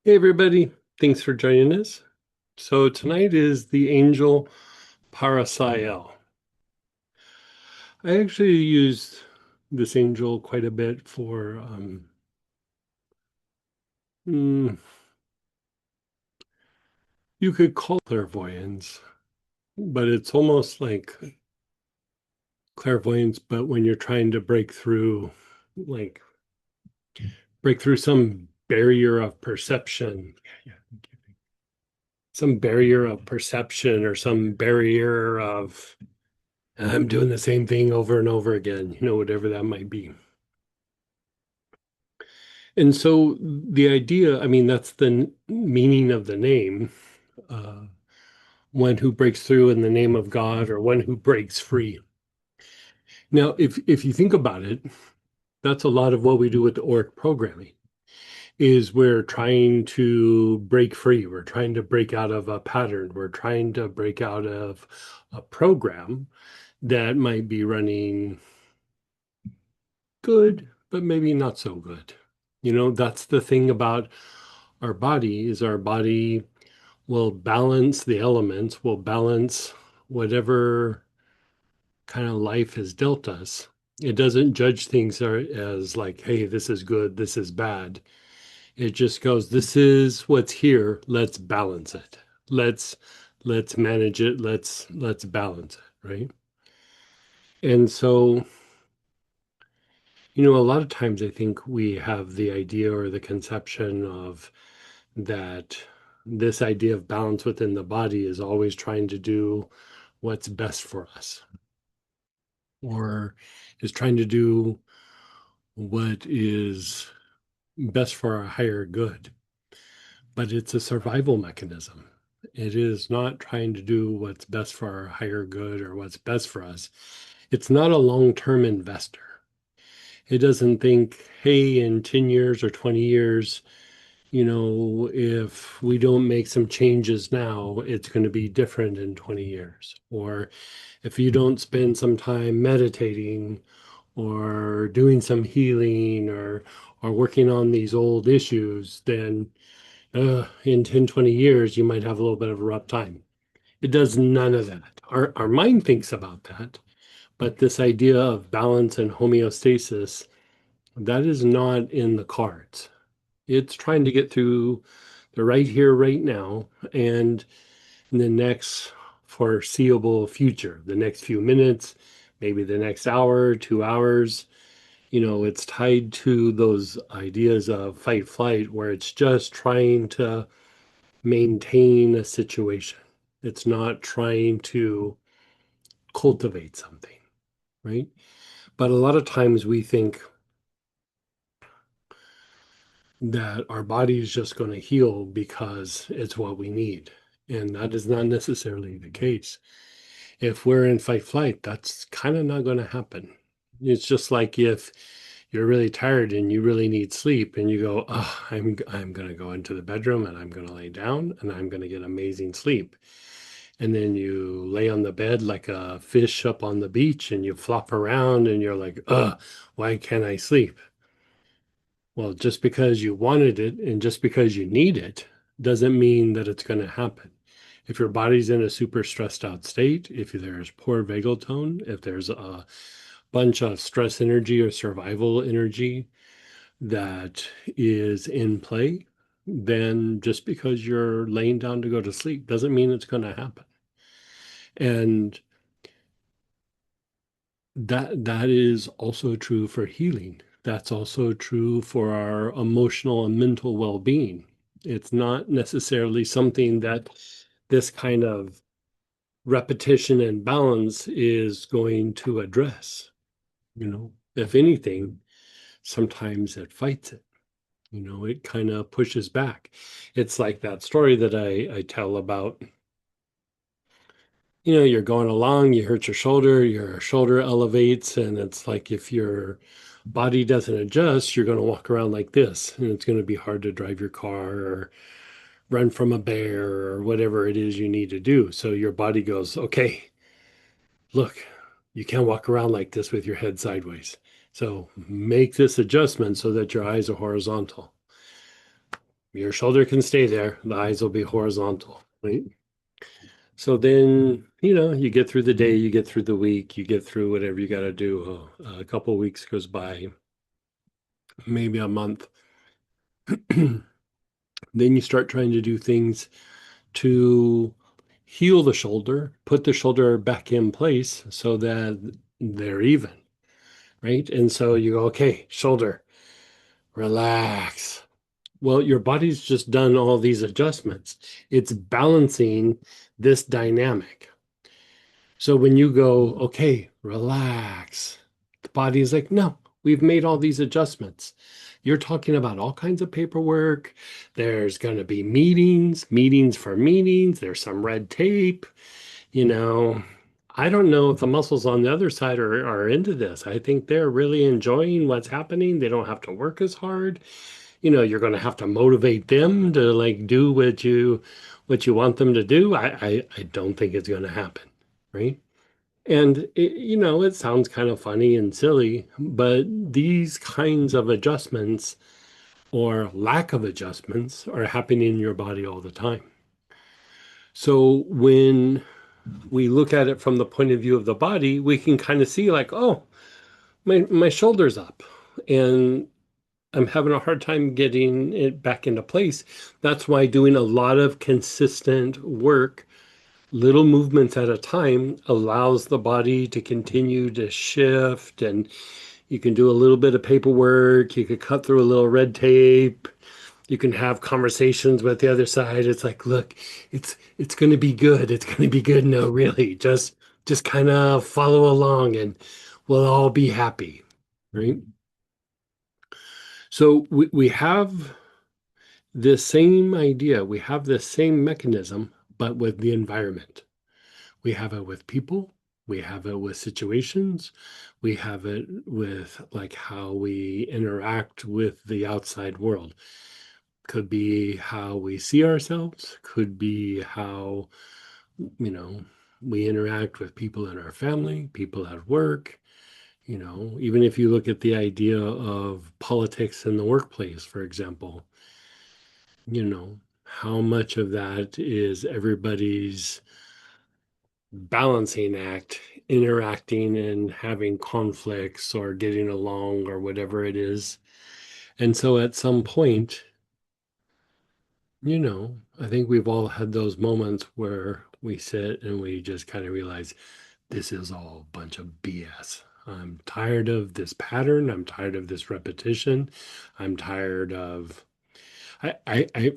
Hey everybody, thanks for joining us. So tonight is the angel Parasiel. I actually used this angel quite a bit for mm, you could call clairvoyance, but it's almost like clairvoyance, but when you're trying to like break through some barrier of perception, some barrier of perception or some barrier of I'm doing the same thing over and over again, whatever that might be. And so the idea, I mean, that's the meaning of the name, uh, one who breaks through in the name of God or one who breaks free. Now, if you think about it, that's a lot of what we do with the ORC programming is we're trying to break free. We're trying to break out of a pattern. We're trying to break out of a program that might be running good, but maybe not so good. That's the thing about our body is our body will balance the elements, will balance whatever kind of life has dealt us. It doesn't judge things as like, hey, this is good, this is bad. It just goes, this is what's here. Let's balance it. Let's let's manage it. Let's balance it, right? And so, a lot of times I think we have the idea or the conception of that this idea of balance within the body is always trying to do what's best for us or is trying to do what is best for our higher good. But it's a survival mechanism. It is not trying to do what's best for our higher good or what's best for us. It's not a long term investor. It doesn't think, hey, in 10 years or 20 years, if we don't make some changes now, it's going to be different in 20 years. Or if you don't spend some time meditating or doing some healing or working on these old issues, then in 10, 20 years, you might have a little bit of a rough time. It does none of that. Our mind thinks about that, but this idea of balance and homeostasis, that is not in the cards. It's trying to get through the right here, right now, and in the next foreseeable future, the next few minutes, maybe the next hour, 2 hours. It's tied to those ideas of fight flight where it's just trying to maintain a situation. It's not trying to cultivate something, right? But a lot of times we think that our body is just going to heal because it's what we need. And that is not necessarily the case. If we're in fight flight, that's kind of not going to happen. It's just like if you're really tired and you really need sleep and you go, oh, I'm going to go into the bedroom and I'm going to lay down and I'm going to get amazing sleep. And then you lay on the bed like a fish up on the beach and you flop around and you're like, why can't I sleep? Well, just because you wanted it and just because you need it doesn't mean that it's going to happen. If your body's in a super stressed out state, if there's poor vagal tone, if there's a bunch of stress energy or survival energy that is in play, then just because you're laying down to go to sleep doesn't mean it's going to happen. And that is also true for healing. That's also true for our emotional and mental well-being. It's not necessarily something that this kind of repetition and balance is going to address. If anything, sometimes it fights it. It kind of pushes back. It's like that story that I tell about, you're going along, you hurt your shoulder elevates, and it's like if your body doesn't adjust, you're going to walk around like this, and it's going to be hard to drive your car or run from a bear or whatever it is you need to do. So your body goes, okay, look, you can't walk around like this with your head sideways. So make this adjustment so that your eyes are horizontal. Your shoulder can stay there. The eyes will be horizontal, right? So then, you get through the day, you get through the week, you get through whatever you got to do. A couple of weeks goes by, maybe a month. Then you start trying to do things to heal the shoulder, put the shoulder back in place so that they're even, right? And so you go, okay, shoulder, relax. Well, your body's just done all these adjustments. It's balancing this dynamic. So when you go, okay, relax, the body is like, no, we've made all these adjustments. You're talking about all kinds of paperwork. There's going to be meetings for meetings. There's some red tape. You know, I don't know if the muscles on the other side are into this. I think they're really enjoying what's happening. They don't have to work as hard. You're going to have to motivate them to like do what you want them to do. I don't think it's going to happen, right? And it sounds kind of funny and silly, but these kinds of adjustments or lack of adjustments are happening in your body all the time. So when we look at it from the point of view of the body, we can kind of see like, oh, my shoulder's up and I'm having a hard time getting it back into place. That's why doing a lot of consistent work, little movements at a time, allows the body to continue to shift. And you can do a little bit of paperwork, you could cut through a little red tape, you can have conversations with the other side. It's like, look, it's going to be good. It's going to be good. No, really, just kind of follow along and we'll all be happy, right? So we have this same idea, we have this same mechanism, but with the environment. We have it with people, we have it with situations, we have it with like how we interact with the outside world. Could be how we see ourselves, could be how, you know, we interact with people in our family, people at work. Even if you look at the idea of politics in the workplace, for example, how much of that is everybody's balancing act, interacting and having conflicts or getting along or whatever it is. And so at some point, I think we've all had those moments where we sit and we just kind of realize this is all a bunch of BS. I'm tired of this pattern. I'm tired of this repetition. I'm tired of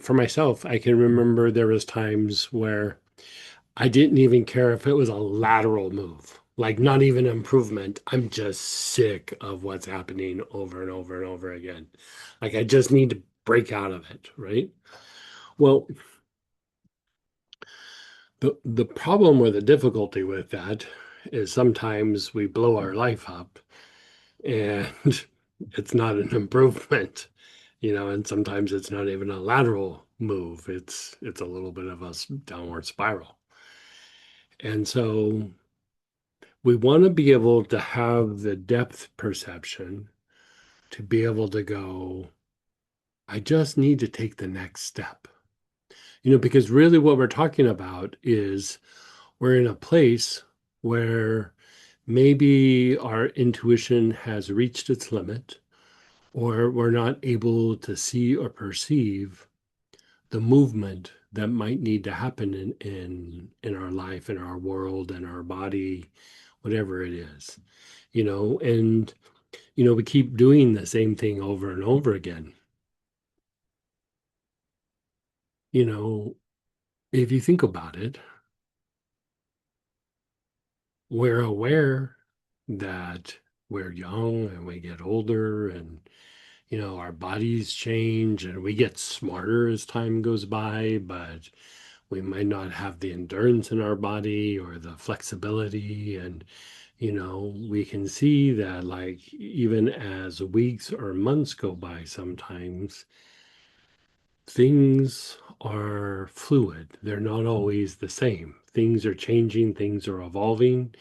for myself, I can remember there was times where I didn't even care if it was a lateral move, like not even improvement. I'm just sick of what's happening over and over and over again. Like I just need to break out of it, right? Well, the problem or the difficulty with that is sometimes we blow our life up and it's not an improvement, and sometimes it's not even a lateral move. It's a little bit of a downward spiral. And so we want to be able to have the depth perception to be able to go, I just need to take the next step. Because really what we're talking about is we're in a place where maybe our intuition has reached its limit, or we're not able to see or perceive the movement that might need to happen in our life, in our world, in our body, whatever it is. And we keep doing the same thing over and over again. You know, if you think about it, we're aware that we're young and we get older and our bodies change and we get smarter as time goes by, but we might not have the endurance in our body or the flexibility. And we can see that like even as weeks or months go by, sometimes things are fluid. They're not always the same. Things are changing, things are evolving.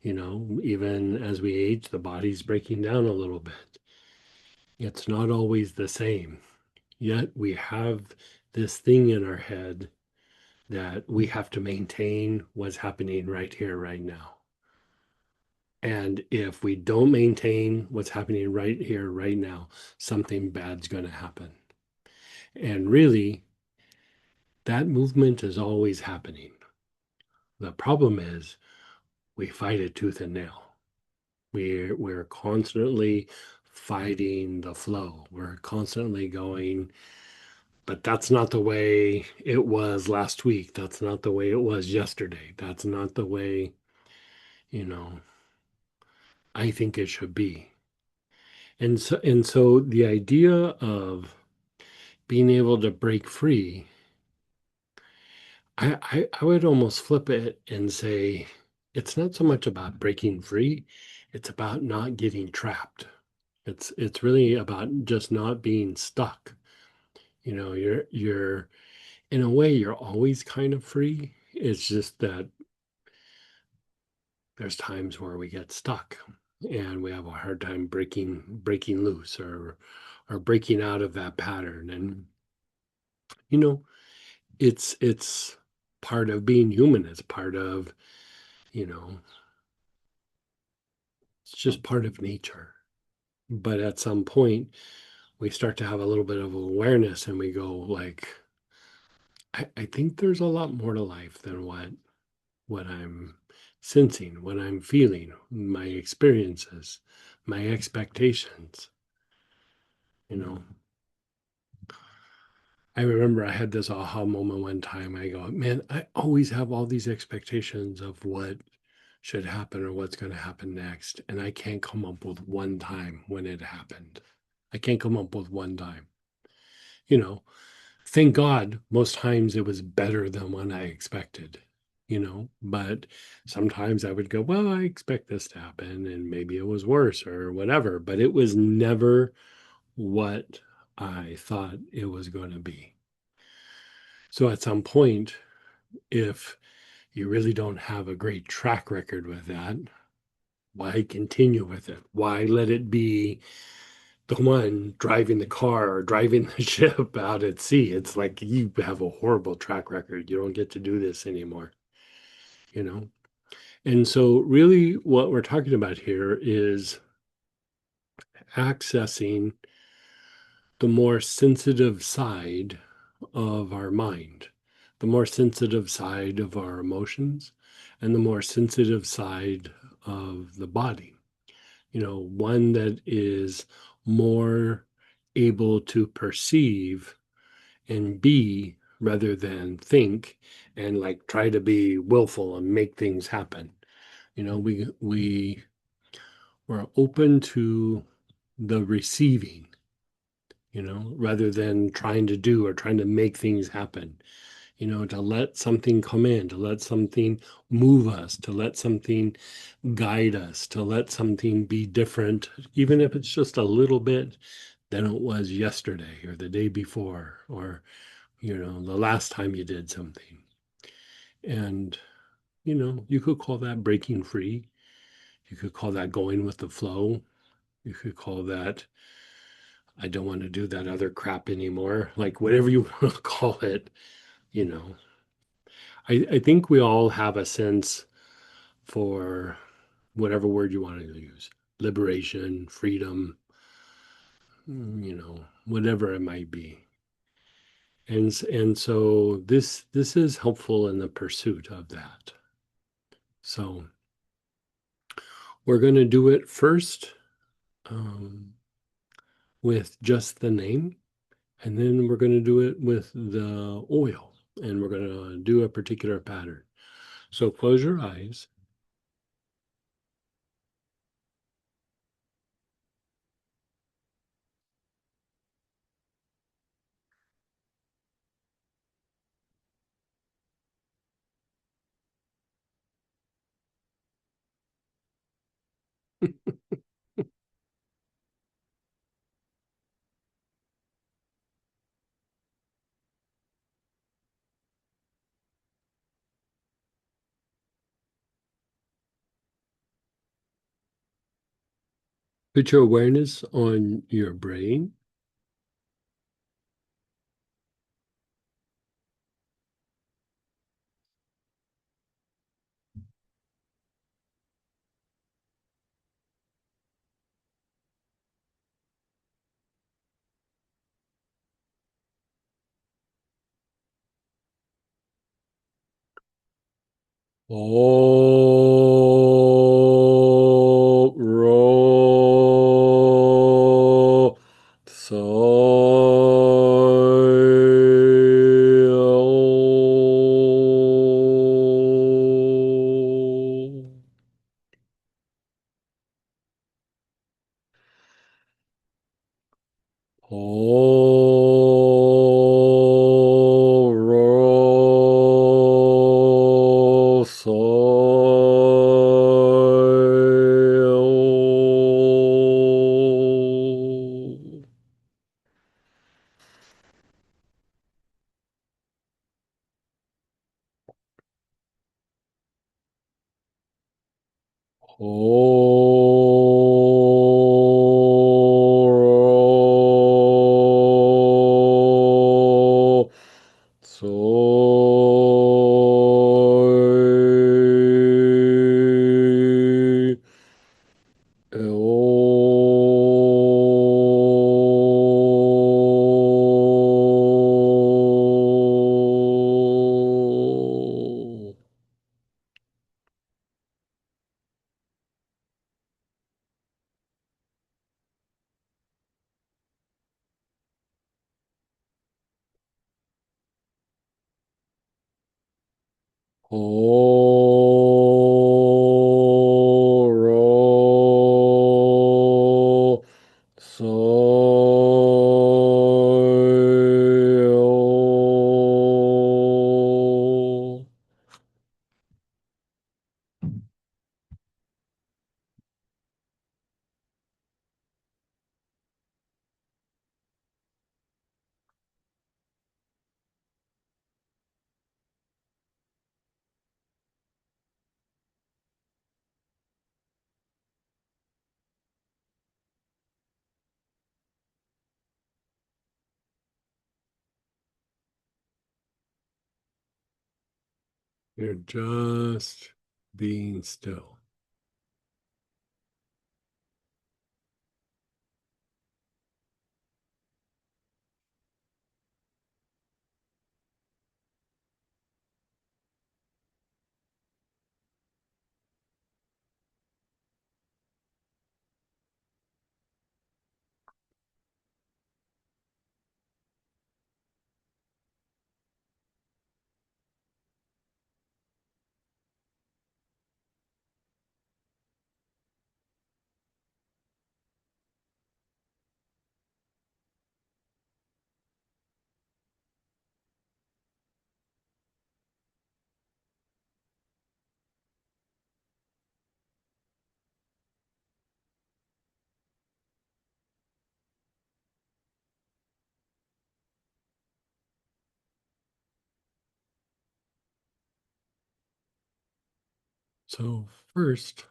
Even as we age, the body's breaking down a little bit. It's not always the same. Yet we have this thing in our head that we have to maintain what's happening right here, right now. And if we don't maintain what's happening right here, right now, something bad's going to happen. And really, that movement is always happening. The problem is we fight it tooth and nail. We're constantly fighting the flow. We're constantly going, but that's not the way it was last week. That's not the way it was yesterday. That's not the way, you know, I think it should be. And so the idea of being able to break free, I would almost flip it and say it's not so much about breaking free, it's about not getting trapped. It's really about just not being stuck. You're in a way you're always kind of free. It's just that there's times where we get stuck and we have a hard time breaking loose or breaking out of that pattern. And you know, it's part of being human. It's part of, you know, it's just part of nature. But at some point we start to have a little bit of awareness and we go like, I think there's a lot more to life than what I'm sensing, what I'm feeling, my experiences, my expectations, you know. I remember I had this aha moment one time. I go, man, I always have all these expectations of what should happen or what's going to happen next. And I can't come up with one time when it happened. I can't come up with one time. You know, thank God most times it was better than what I expected, but sometimes I would go, well, I expect this to happen and maybe it was worse or whatever, but it was never what I thought it was going to be. So at some point, if you really don't have a great track record with that, why continue with it? Why let it be the one driving the car or driving the ship out at sea? It's like you have a horrible track record. You don't get to do this anymore, you know? And so, really, what we're talking about here is accessing the more sensitive side of our mind, the more sensitive side of our emotions, and the more sensitive side of the body. One that is more able to perceive and be rather than think and like try to be willful and make things happen. We're open to the receiving, rather than trying to do or trying to make things happen, to let something come in, to let something move us, to let something guide us, to let something be different, even if it's just a little bit than it was yesterday or the day before or, the last time you did something. And, you could call that breaking free. You could call that going with the flow. You could call that, I don't want to do that other crap anymore. Like whatever you want to call it, you know. I think we all have a sense for whatever word you want to use, liberation, freedom, whatever it might be. And so this is helpful in the pursuit of that. So we're going to do it first um, with just the name, and then we're going to do it with the oil, and we're going to do a particular pattern. So close your eyes. Put your awareness on your brain. O ro so O ro so Ho soy Oro soy. You're just being still. So, first,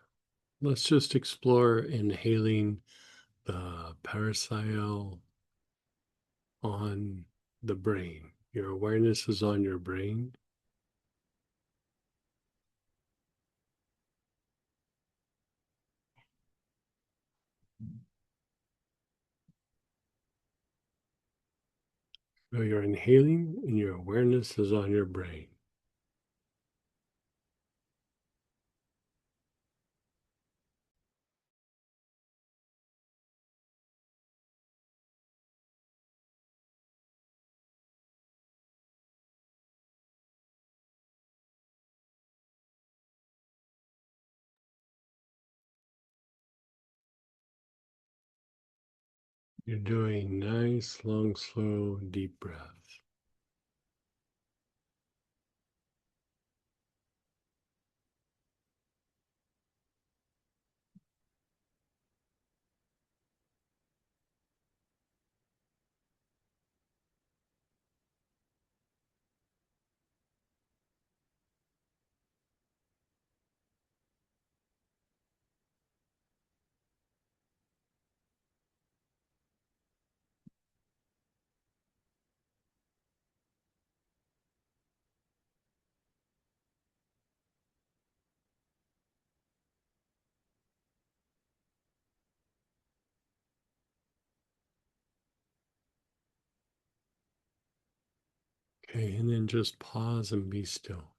let's just explore inhaling the Parasiel on the brain. Your awareness is on your brain. So you're inhaling and your awareness is on your brain. You're doing nice, long, slow, deep breaths. Okay, and then just pause and be still.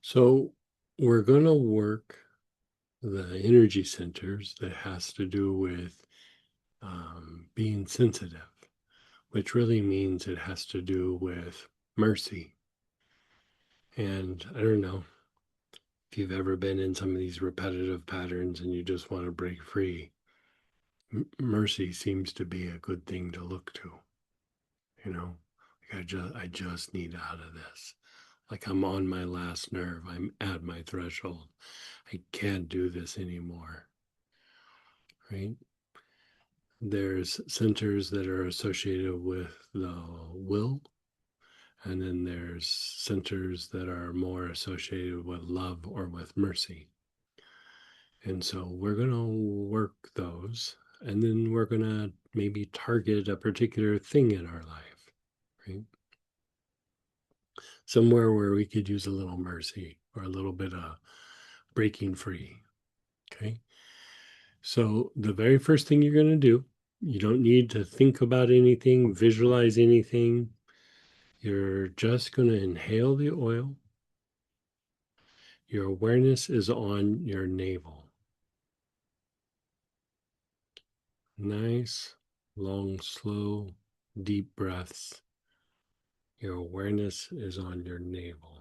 So we're going to work the energy centers that has to do with being sensitive, which really means it has to do with mercy. And I don't know if you've ever been in some of these repetitive patterns and you just want to break free. Mercy seems to be a good thing to look to, you know. Like I just need out of this. Like I'm on my last nerve. I'm at my threshold. I can't do this anymore. Right? There's centers that are associated with the will, and then there's centers that are more associated with love or with mercy. And so we're going to work those, and then we're going to maybe target a particular thing in our life, right? Somewhere where we could use a little mercy or a little bit of breaking free. Okay. So the very first thing you're going to do, you don't need to think about anything, visualize anything. You're just going to inhale the oil. Your awareness is on your navel. Nice, long, slow, deep breaths. Your awareness is on your navel.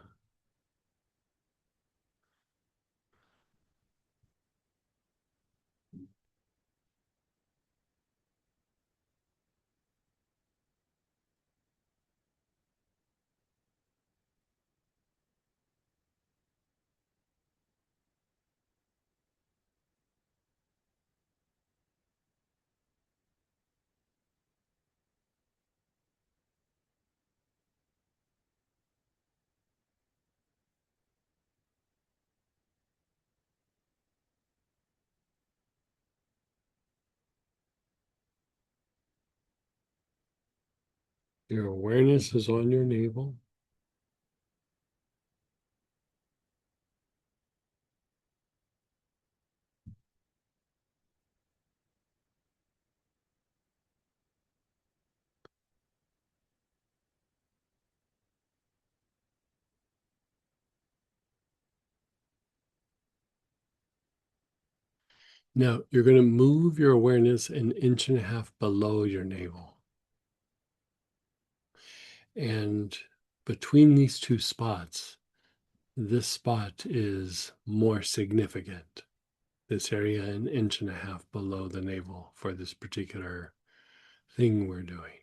Your awareness is on your navel. Now you're going to move your awareness an inch and a half below your navel. And between these two spots, this spot is more significant. This area an inch and a half below the navel for this particular thing we're doing.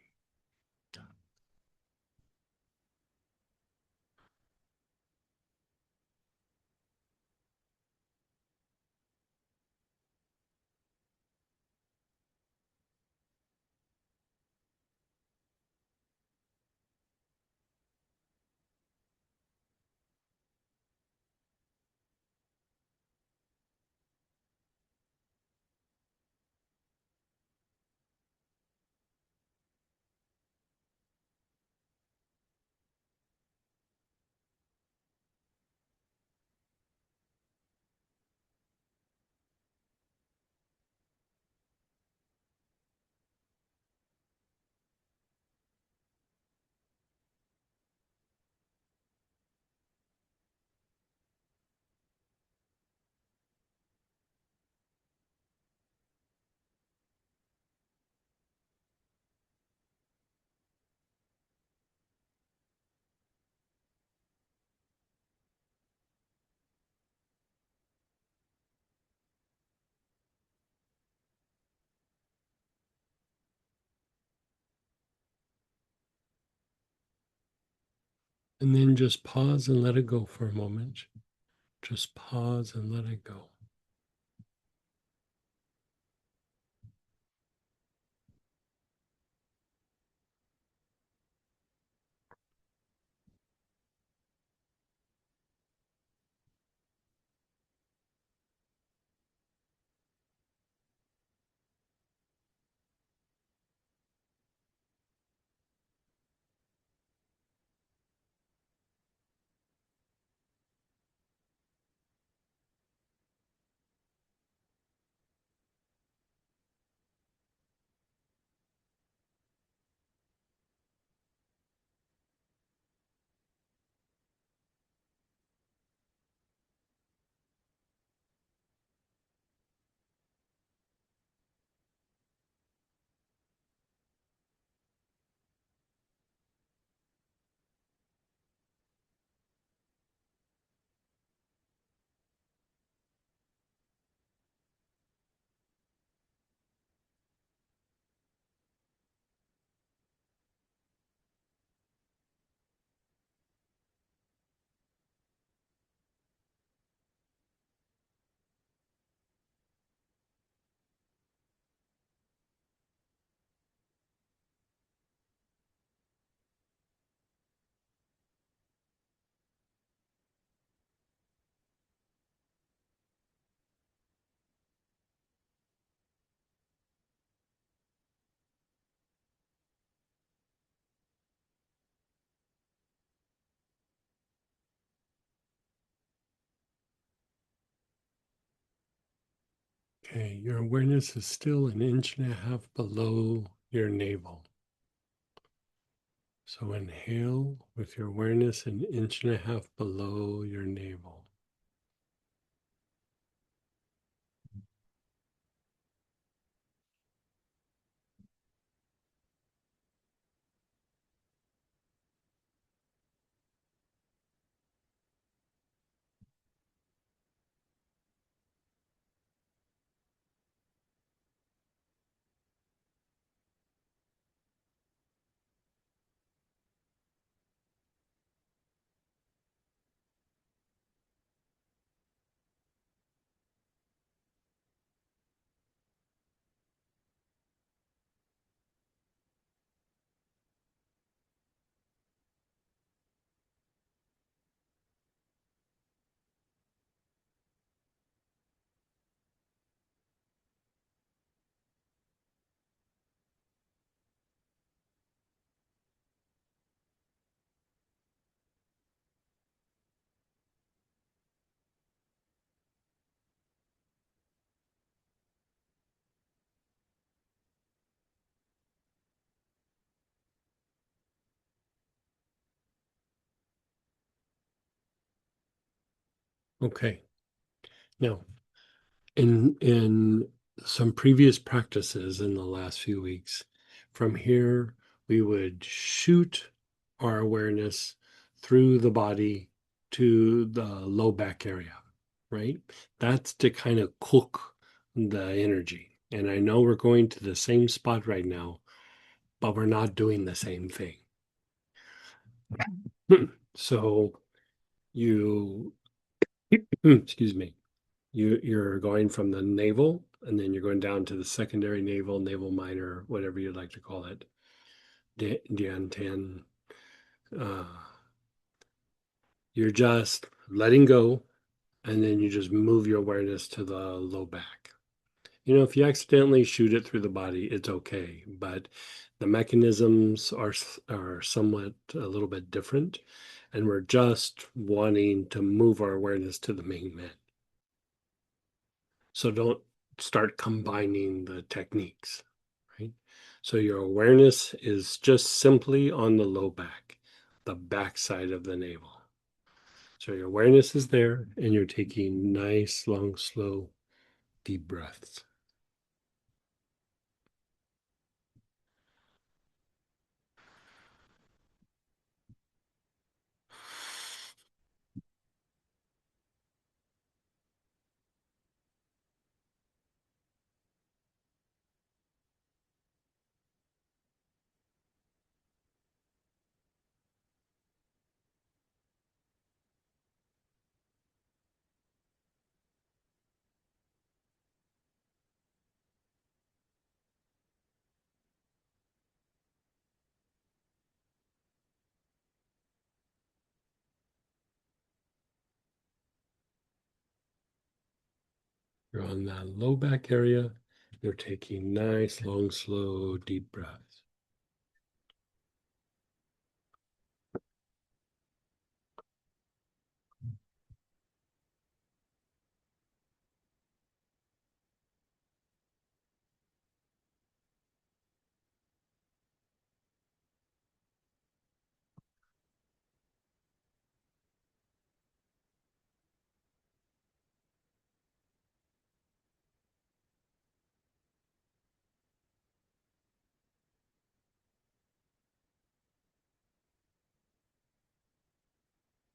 And then just pause and let it go for a moment. Just pause and let it go. Okay, your awareness is still an inch and a half below your navel. So inhale with your awareness an inch and a half below your navel. Okay. Now, in some previous practices in the last few weeks, from here we would shoot our awareness through the body to the low back area, right? That's to kind of cook the energy. And I know we're going to the same spot right now, but we're not doing the same thing. So you, excuse me, you're going from the navel, and then you're going down to the secondary navel, navel minor, whatever you'd like to call it, Dian Uh, you're just letting go, and then you just move your awareness to the low back. If you accidentally shoot it through the body, it's okay, but the mechanisms are somewhat a little bit different, and we're just wanting to move our awareness to the main man. So don't start combining the techniques, right? So your awareness is just simply on the low back, the back side of the navel. So your awareness is there, and you're taking nice, long, slow, deep breaths. You're on that low back area. You're taking nice, long, slow, deep breaths.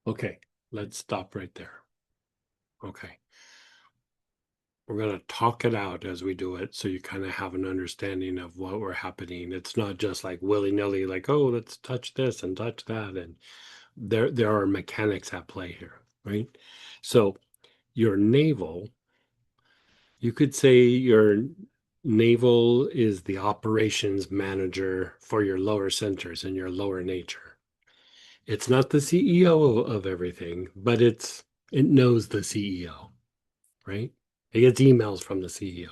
Okay, let's stop right there. Okay. We're going to talk it out as we do it so you kind of have an understanding of what we're happening. It's not just like willy-nilly, like, oh, let's touch this and touch that. And there are mechanics at play here, right? So your navel, you could say your navel is the operations manager for your lower centers and your lower nature. It's not the CEO of everything, but it knows the CEO, right? It gets emails from the CEO,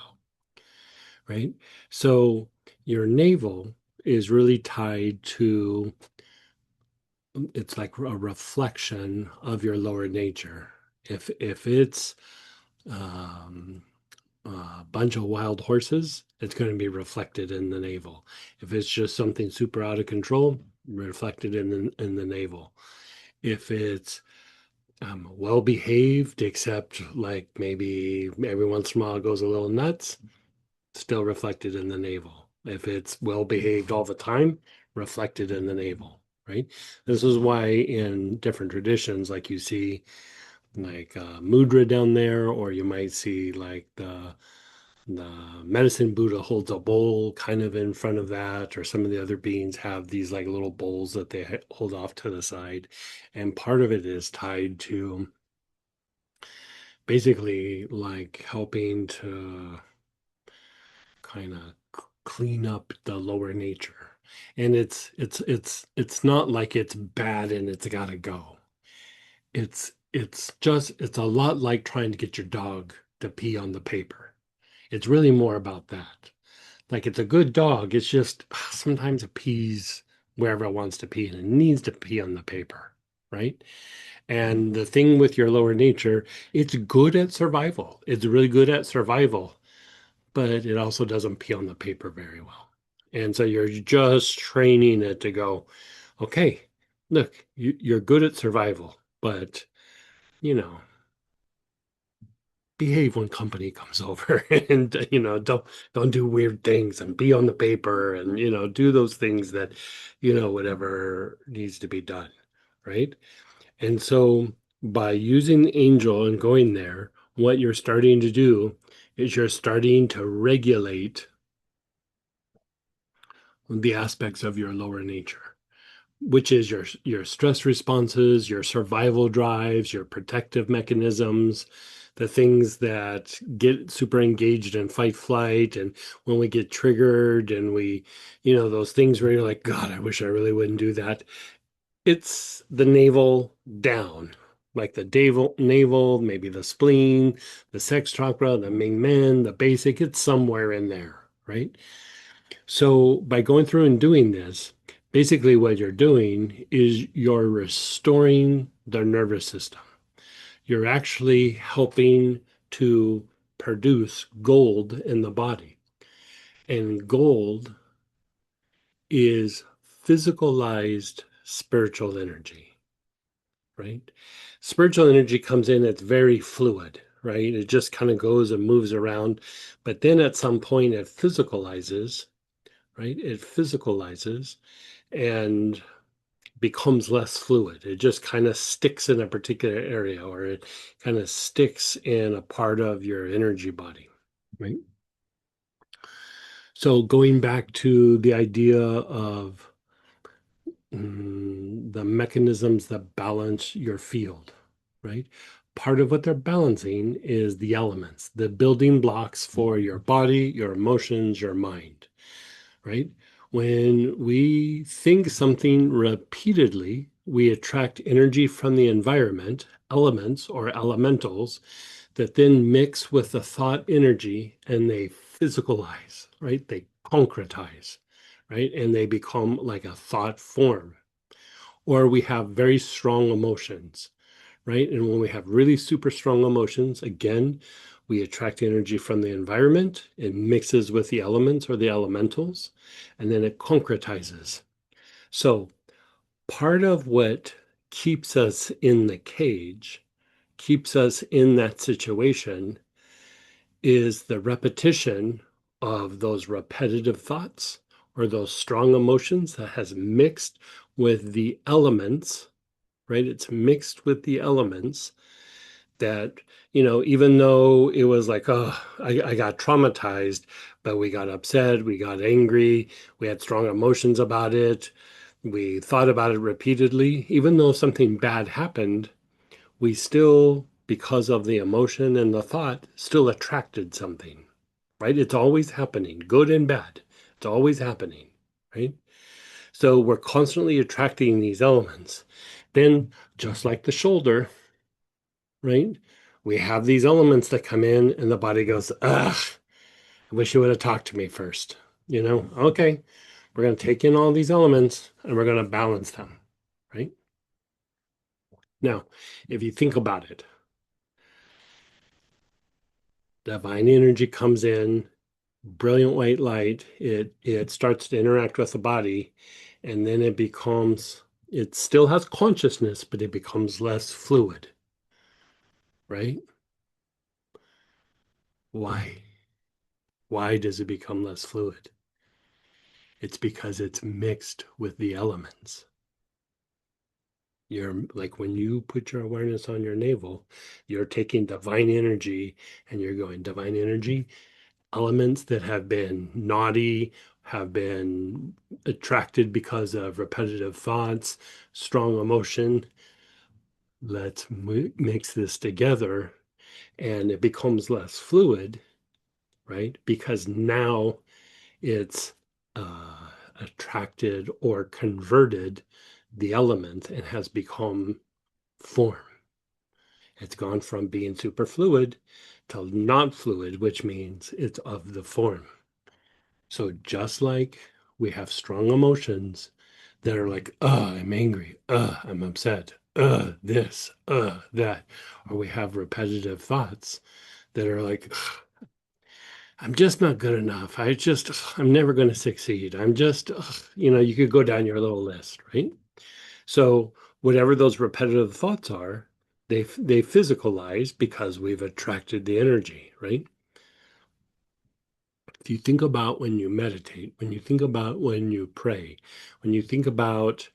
right? So your navel is really tied to, it's like a reflection of your lower nature. If it's um, a bunch of wild horses, it's going to be reflected in the navel. If it's just something super out of control, reflected in the navel. If it's well behaved, except like maybe every once in a while it goes a little nuts, still reflected in the navel. If it's well behaved all the time, reflected in the navel, right? This is why in different traditions, like you see like mudra down there, or you might see like the medicine Buddha holds a bowl kind of in front of that, or some of the other beings have these like little bowls that they hold off to the side. And part of it is tied to basically like helping to kind of clean up the lower nature. And it's not like it's bad and it's got to go. It's a lot like trying to get your dog to pee on the paper. It's really more about that. Like it's a good dog. It's just sometimes it pees wherever it wants to pee and it needs to pee on the paper, right? And the thing with your lower nature, it's good at survival. It's really good at survival, but it also doesn't pee on the paper very well. And so you're just training it to go, okay, look, you're good at survival, but you know, behave when company comes over and don't do weird things and be on the paper and do those things that whatever needs to be done, right? And so by using angel and going there, what you're starting to do is you're starting to regulate the aspects of your lower nature, which is your stress responses, your survival drives, your protective mechanisms, the things that get super engaged in fight flight, and when we get triggered and those things where you're like, God, I wish I really wouldn't do that. It's the navel down, like the navel, maybe the spleen, the sex chakra, the main man, the basic, it's somewhere in there, right? So by going through and doing this, basically what you're doing is you're restoring the nervous system. You're actually helping to produce gold in the body. And gold is physicalized spiritual energy, right? Spiritual energy comes in, it's very fluid, right? It just kind of goes and moves around. But then at some point it physicalizes, right? It physicalizes and becomes less fluid. It just kind of sticks in a particular area, or it kind of sticks in a part of your energy body, right? So going back to the idea of the mechanisms that balance your field, right? Part of what they're balancing is the elements, the building blocks for your body, your emotions, your mind, right? When we think something repeatedly, we attract energy from the environment, elements or elementals that then mix with the thought energy and they physicalize, right? They concretize, right? And they become like a thought form. Or we have very strong emotions, right? And when we have really super strong emotions, again, we attract energy from the environment. It mixes with the elements or the elementals, and then it concretizes. So part of what keeps us in the cage, keeps us in that situation, is the repetition of those repetitive thoughts or those strong emotions that has mixed with the elements, right? It's mixed with the elements that, even though it was like, oh, I got traumatized, but we got upset, we got angry, we had strong emotions about it, we thought about it repeatedly, even though something bad happened, we still, because of the emotion and the thought, still attracted something, right? It's always happening, good and bad. It's always happening, right? So we're constantly attracting these elements. Then, just like the shoulder, right? We have these elements that come in, and the body goes, ugh, I wish you would have talked to me first. Okay, we're going to take in all these elements and we're going to balance them, right? Now, if you think about it, Divine energy comes in, brilliant white light. It starts to interact with the body, and then it still has consciousness, but it becomes less fluid, right? Why? Why does it become less fluid? It's because it's mixed with the elements. You're like when you put your awareness on your navel, you're taking divine energy and you're going divine energy, elements that have been naughty, have been attracted because of repetitive thoughts, strong emotion. Let's mix this together and it becomes less fluid, right? Because now it's attracted or converted the element and has become form. It's gone from being superfluid to not fluid, which means it's of the form. So just like we have strong emotions that are like, I'm angry, I'm upset, this, that, or we have repetitive thoughts that are like, I'm just not good enough. I'm never going to succeed. You could go down your little list, right? So whatever those repetitive thoughts are, they physicalize because we've attracted the energy, right? If you think about when you meditate, when you think about when you pray, when you think about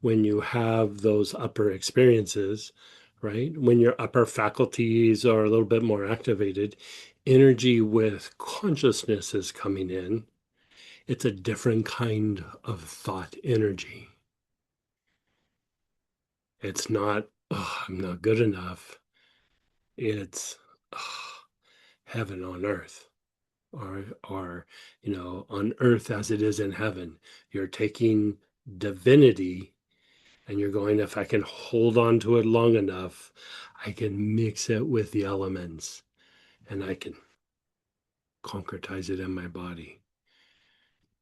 when you have those upper experiences, right? When your upper faculties are a little bit more activated, energy with consciousness is coming in. It's a different kind of thought energy. It's not, oh, I'm not good enough. It's oh, heaven on earth. Or on earth as it is in heaven. You're taking divinity and you're going, if I can hold on to it long enough, I can mix it with the elements and I can concretize it in my body.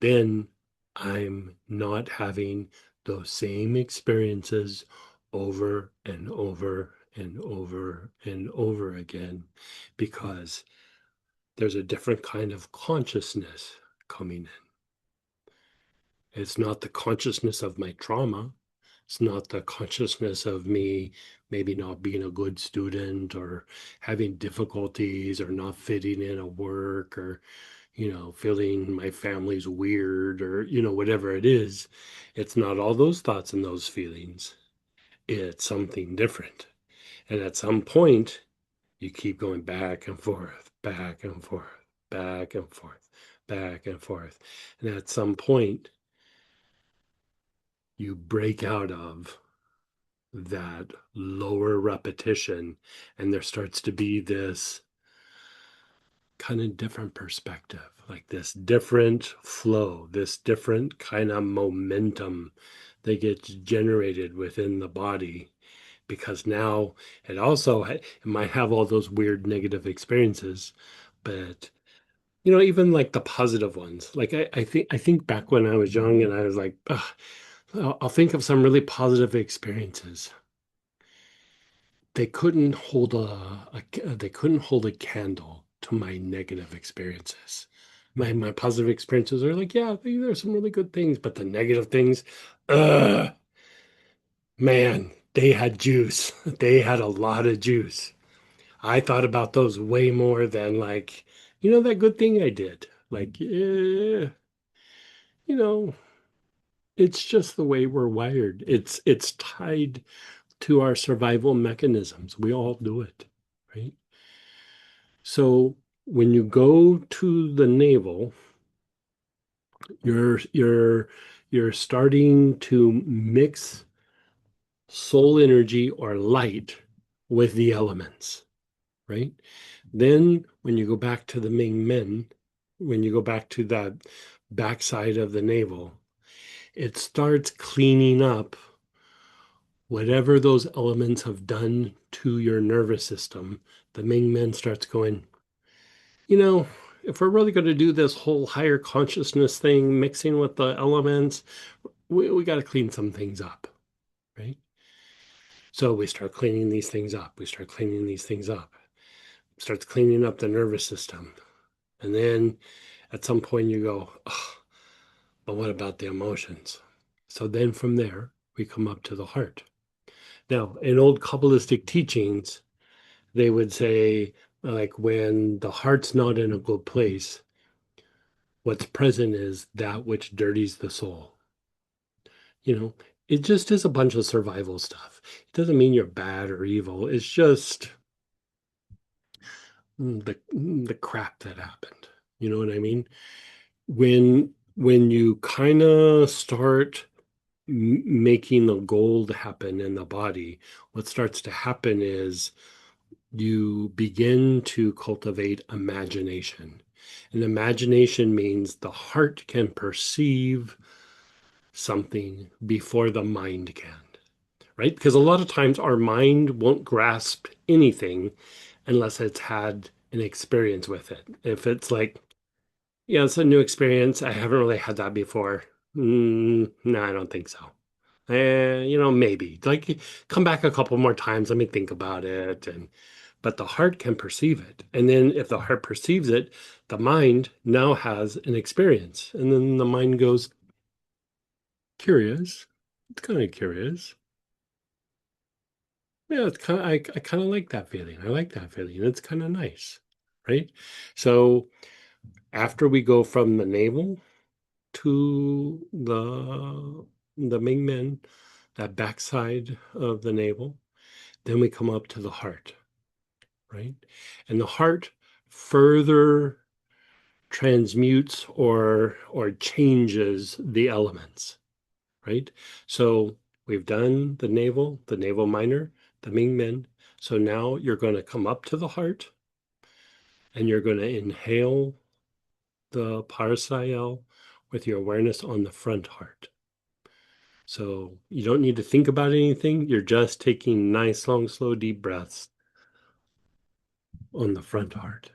Then I'm not having those same experiences over and over and over and over again because there's a different kind of consciousness coming in. It's not the consciousness of my trauma. It's not the consciousness of me maybe not being a good student or having difficulties or not fitting in at work or, feeling my family's weird or, whatever it is. It's not all those thoughts and those feelings. It's something different. And at some point, you keep going back and forth, back and forth, back and forth, back and forth. And at some point, you break out of that lower repetition, and there starts to be this kind of different perspective, like this different flow, this different kind of momentum that gets generated within the body. Because now it might have all those weird negative experiences, but even like the positive ones. Like I think back when I was young and I was like, ugh, I'll think of some really positive experiences. They couldn't hold a candle to my negative experiences. My positive experiences are like, yeah, there's some really good things, but the negative things, uh, man, they had juice. They had a lot of juice. I thought about those way more than like, that good thing I did. Like, you know, it's just the way we're wired. It's tied to our survival mechanisms. We all do it, right? So when you go to the navel, you're starting to mix soul energy or light with the elements, right? Then when you go back to the Ming Men, when you go back to that backside of the navel, it starts cleaning up whatever those elements have done to your nervous system. The Ming Men starts going, you know, if we're really going to do this whole higher consciousness thing, mixing with the elements, we got to clean some things up, right? So we start cleaning these things up. We start cleaning these things up. starts cleaning up the nervous system. And then at some point you go, oh, but what about the emotions? So then from there, we come up to the heart. Now, in old Kabbalistic teachings, they would say, like, when the heart's not in a good place, what's present is that which dirties the soul. You know, it just is a bunch of survival stuff. It doesn't mean you're bad or evil. It's just the crap that happened. You know what I mean? When you kind of start making the gold happen in the body, what starts to happen is you begin to cultivate imagination. And imagination means the heart can perceive something before the mind can, right? Because a lot of times our mind won't grasp anything unless it's had an experience with it. If it's like, yeah, it's a new experience. I haven't really had that before. No, I don't think so. Maybe like come back a couple more times. Let me think about it. But the heart can perceive it. And then if the heart perceives it, the mind now has an experience. And then the mind goes, curious. It's kind of curious. Yeah, it's kind of I kind of like that feeling. I like that feeling. It's kind of nice. Right. So after we go from the navel to the Ming Men, that backside of the navel, then we come up to the heart, right? And the heart further transmutes or changes the elements, right? So we've done the navel minor, the Ming Men. So now you're going to come up to the heart and you're going to inhale the Parasiel with your awareness on the front heart. So you don't need to think about anything. You're just taking nice, long, slow, deep breaths on the front heart.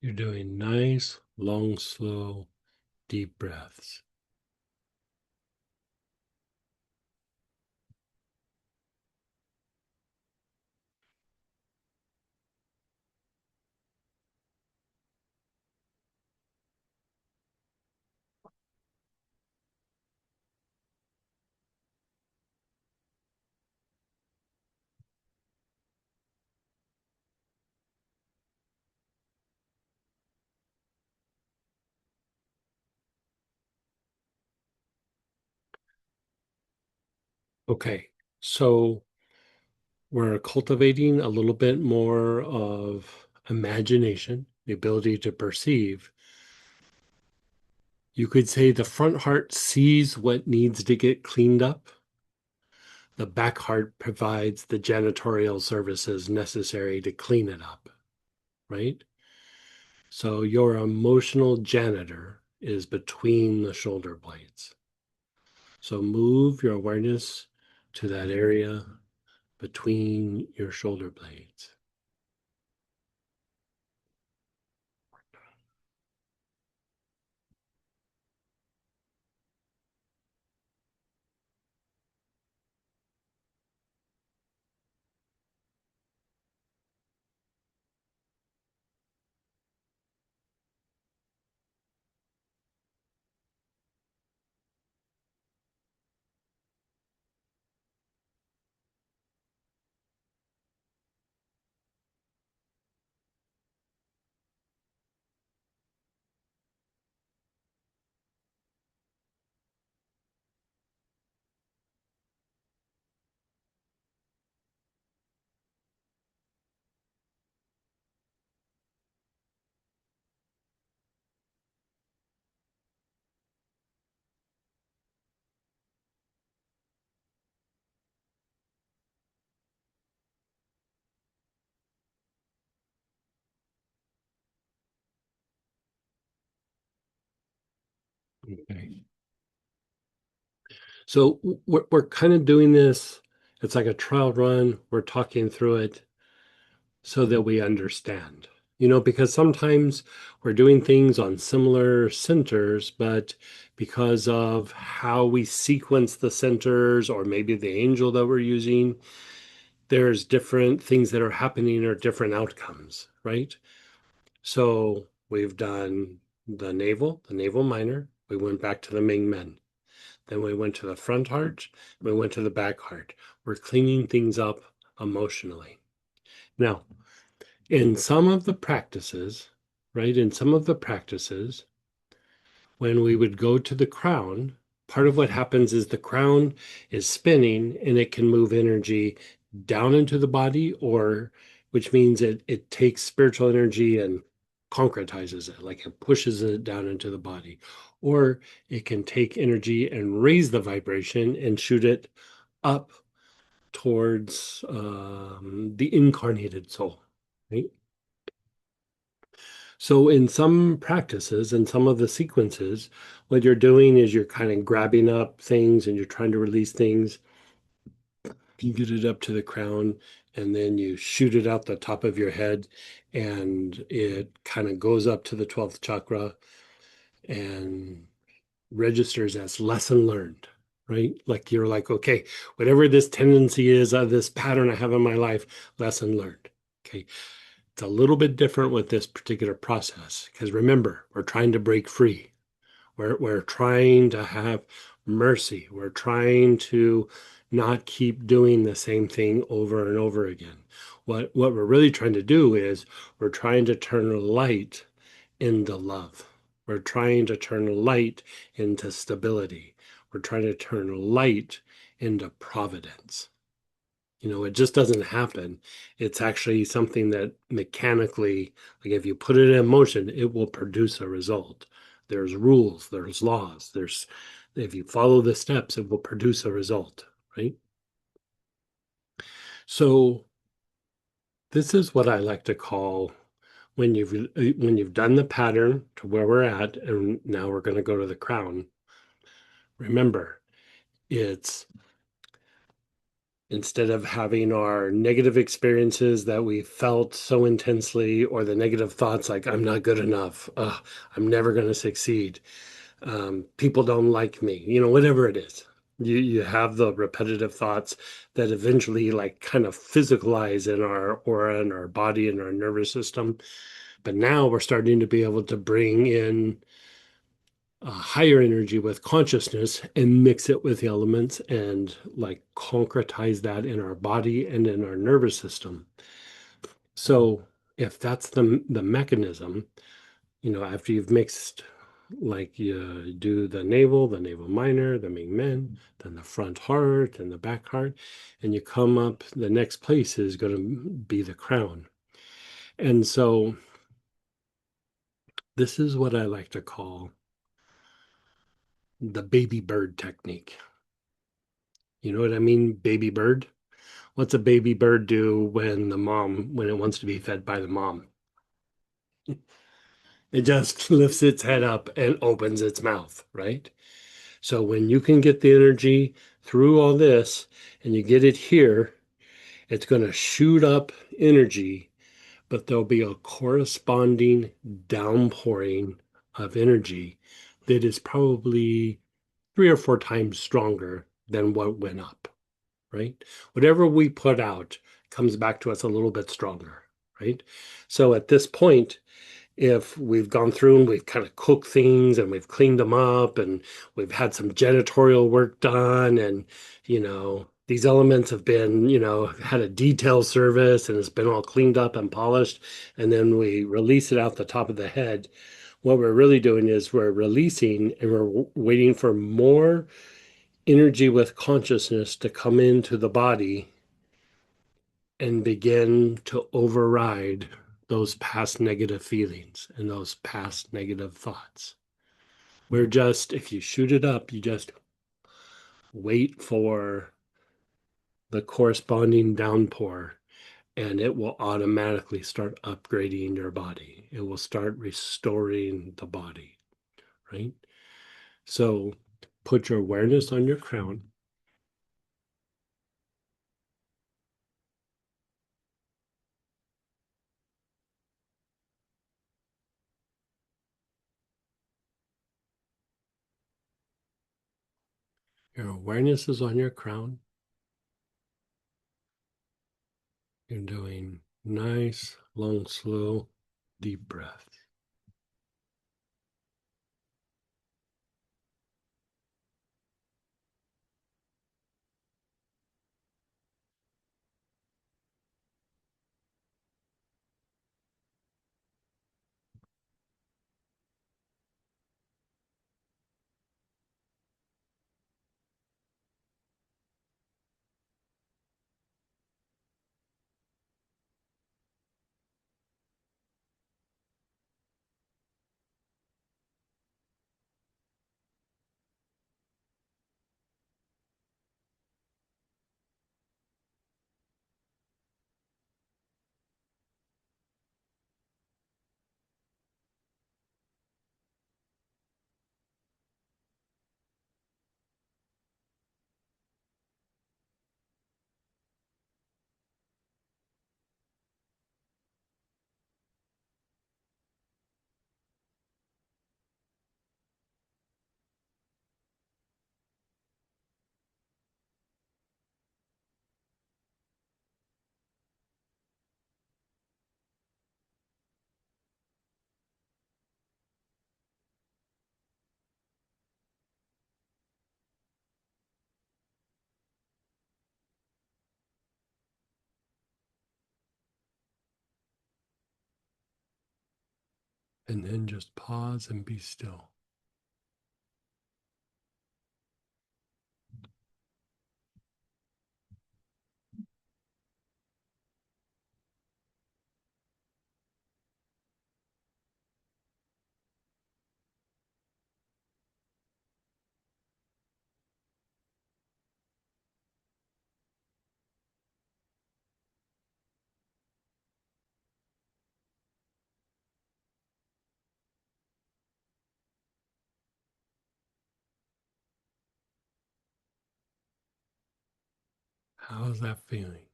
You're doing nice, long, slow, deep breaths. Okay, so we're cultivating a little bit more of imagination, the ability to perceive. You could say the front heart sees what needs to get cleaned up. The back heart provides the janitorial services necessary to clean it up, right? So your emotional janitor is between the shoulder blades. So move your awareness to that area between your shoulder blades. Okay. So we're kind of doing this. It's like a trial run. We're talking through it so that we understand, because sometimes we're doing things on similar centers, but because of how we sequence the centers or maybe the angel that we're using, there's different things that are happening or different outcomes, right? So we've done the navel minor. We went back to the Ming Men. Then we went to the front heart. We went to the back heart. We're cleaning things up emotionally. Now, in some of the practices, right, in some of the practices, when we would go to the crown, part of what happens is the crown is spinning and it can move energy down into the body, or which means it takes spiritual energy and concretizes it, like it pushes it down into the body. Or it can take energy and raise the vibration and shoot it up towards the incarnated soul, right? So in some practices and some of the sequences, what you're doing is you're kind of grabbing up things and you're trying to release things. You get it up to the crown and then you shoot it out the top of your head and it kind of goes up to the 12th chakra and registers as lesson learned, right? Like you're like, okay, whatever this tendency is, this pattern I have in my life, lesson learned. Okay. It's a little bit different with this particular process because remember, we're trying to break free. We're trying to have mercy. We're trying to not keep doing the same thing over and over again. What we're really trying to do is we're trying to turn light into love. We're trying to turn light into stability. We're trying to turn light into providence. It just doesn't happen. It's actually something that mechanically, like if you put it in motion, it will produce a result. There's rules, there's laws, if you follow the steps, it will produce a result, right? So this is what I like to call when you've done the pattern to where we're at, and now we're going to go to the crown. Remember, it's instead of having our negative experiences that we felt so intensely, or the negative thoughts like I'm not good enough, I'm never going to succeed, people don't like me, whatever it is. You have the repetitive thoughts that eventually like kind of physicalize in our aura and our body and our nervous system. But now we're starting to be able to bring in a higher energy with consciousness and mix it with the elements and like concretize that in our body and in our nervous system. So if that's the mechanism, after you've mixed, like you do the navel minor, the Ming Men, then the front heart and the back heart, and you come up, the next place is going to be the crown. And so this is what I like to call the baby bird technique. You know what I mean? Baby bird. What's a baby bird do when it wants to be fed by the mom? It just lifts its head up and opens its mouth, right? So when you can get the energy through all this and you get it here, it's going to shoot up energy, but there'll be a corresponding downpouring of energy that is probably 3 or 4 times stronger than what went up. Right? Whatever we put out comes back to us a little bit stronger, right? So at this point, if we've gone through and we've kind of cooked things and we've cleaned them up and we've had some janitorial work done and, these elements have been, had a detail service and it's been all cleaned up and polished, and then we release it out the top of the head, what we're really doing is we're releasing and we're waiting for more energy with consciousness to come into the body and begin to override those past negative feelings and those past negative thoughts. We're just, if you shoot it up, you just wait for the corresponding downpour and it will automatically start upgrading your body. It will start restoring the body, right? So put your awareness on your crown. Your awareness is on your crown. You're doing nice, long, slow, deep breaths. And then just pause and be still. How's that feeling?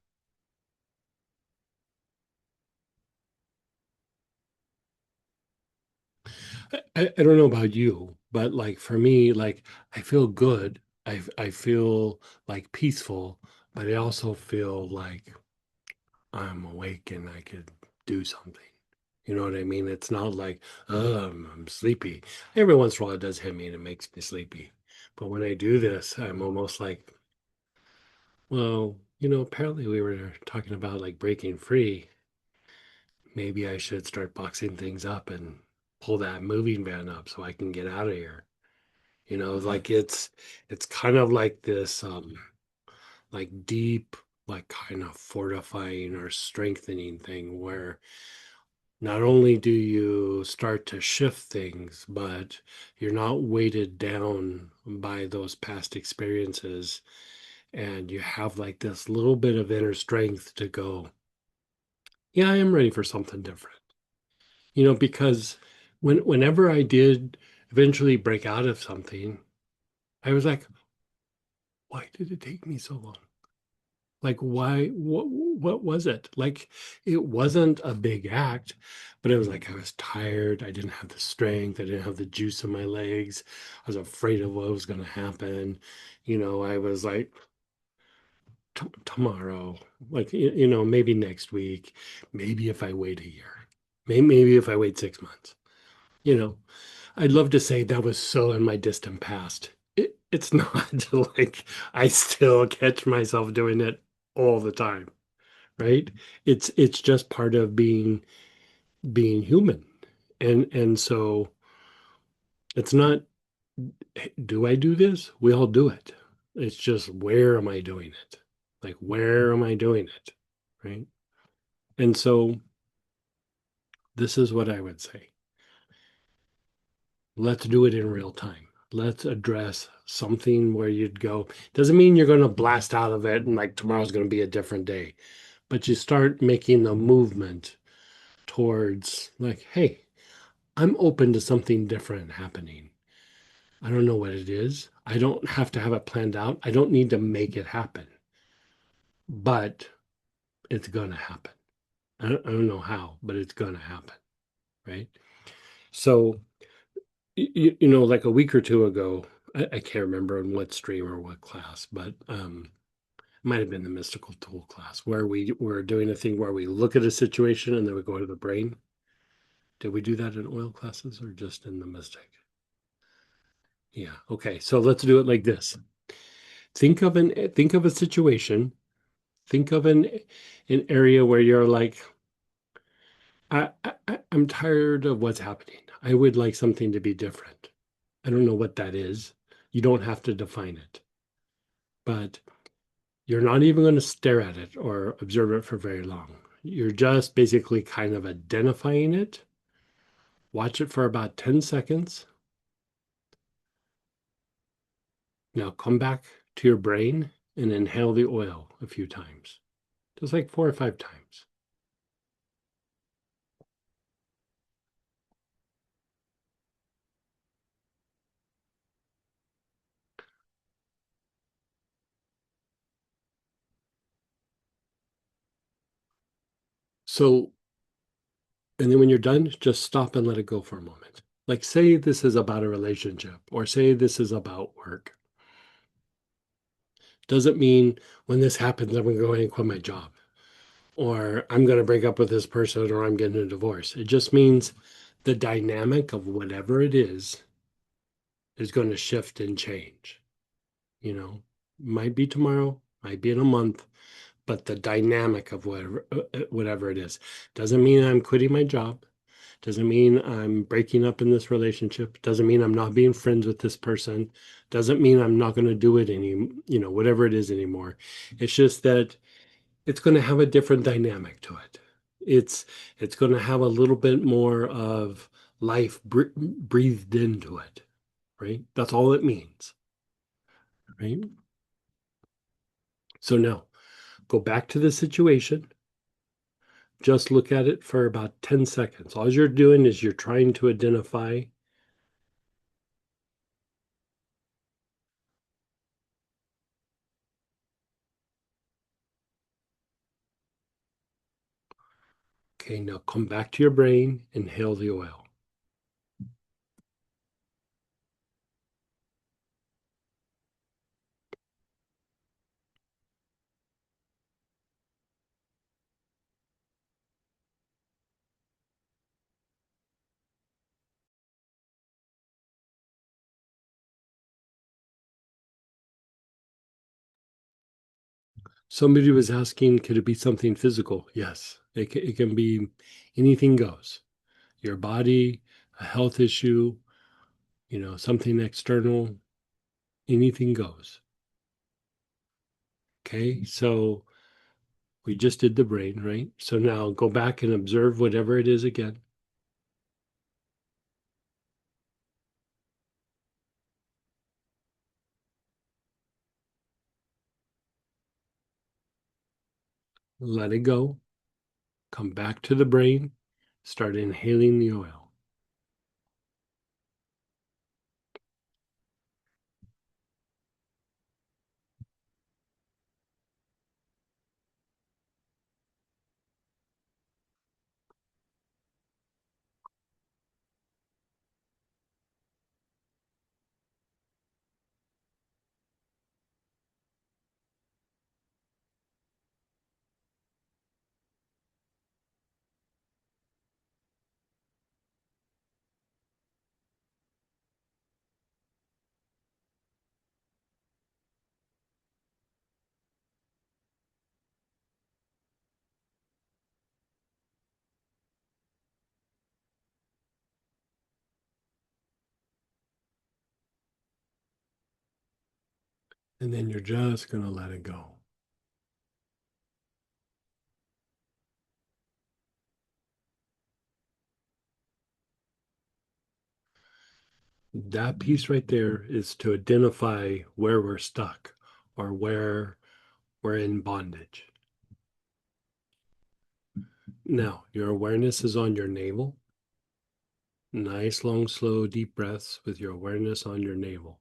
I don't know about you, but like for me, like I feel good. I feel like peaceful, but I also feel like I'm awake and I could do something. You know what I mean? It's not like, oh, I'm sleepy. Every once in a while it does hit me and it makes me sleepy. But when I do this, I'm almost like, well, apparently we were talking about like breaking free. Maybe I should start boxing things up and pull that moving van up so I can get out of here. Like it's kind of like this like deep, like kind of fortifying or strengthening thing where not only do you start to shift things, but you're not weighted down by those past experiences. And you have like this little bit of inner strength to go, yeah, I am ready for something different. Because whenever I did eventually break out of something, I was like, why did it take me so long? Like, why? What was it? Like, it wasn't a big act, but it was like I was tired. I didn't have the strength. I didn't have the juice in my legs. I was afraid of what was going to happen. I was like, tomorrow, like, maybe next week, maybe if I wait a year, maybe if I wait 6 months. You know, I'd love to say that was so in my distant past. It's not like I still catch myself doing it all the time, right? It's just part of being human. And so it's not, "Hey, do I do this? We all do it. It's just where am I doing it? Like where am I doing it? Right? And so this is what I would say. Let's do it in real time. Let's address something where you'd go. Doesn't mean you're going to blast out of it and like tomorrow's going to be a different day, but you start making the movement towards like, hey, I'm open to something different happening. I don't know what it is. I don't have to have it planned out. I don't need to make it happen, but it's going to happen. I don't know how, but it's going to happen. Right. So, like a week or two ago, I can't remember in what stream or what class, but it might have been the mystical tool class where we were doing a thing where we look at a situation and then we go to the brain. Did we do that in oil classes or just in the mystic? Yeah. Okay. So let's do it like this. Think of a situation. Think of an area where you're like, I'm tired of what's happening. I would like something to be different. I don't know what that is. You don't have to define it, but you're not even going to stare at it or observe it for very long. You're just basically kind of identifying it. Watch it for about 10 seconds. Now come back to your brain and inhale the oil a few times, just like 4 or 5 times. So, and then when you're done, just stop and let it go for a moment. Like, say this is about a relationship, or say this is about work. Doesn't mean when this happens, I'm going to go ahead and quit my job, or I'm going to break up with this person, or I'm getting a divorce. It just means the dynamic of whatever it is going to shift and change. Might be tomorrow, might be in a month, but the dynamic of whatever it is doesn't mean I'm quitting my job. Doesn't mean I'm breaking up in this relationship. Doesn't mean I'm not being friends with this person. Doesn't mean I'm not going to do it whatever it is anymore. It's just that it's going to have a different dynamic to it. It's going to have a little bit more of life breathed into it, right? That's all it means, right? So now go back to the situation. Just look at it for about 10 seconds. All you're doing is you're trying to identify. Okay, now come back to your brain, inhale the oil. Somebody was asking, could it be something physical? Yes, it can be anything goes. Your body, a health issue, something external, anything goes. Okay, so we just did the brain, right? So now go back and observe whatever it is again. Let it go. Come back to the brain. Start inhaling the oil. And then you're just going to let it go. That piece right there is to identify where we're stuck or where we're in bondage. Now, your awareness is on your navel. nice, long, slow, deep breaths with your awareness on your navel.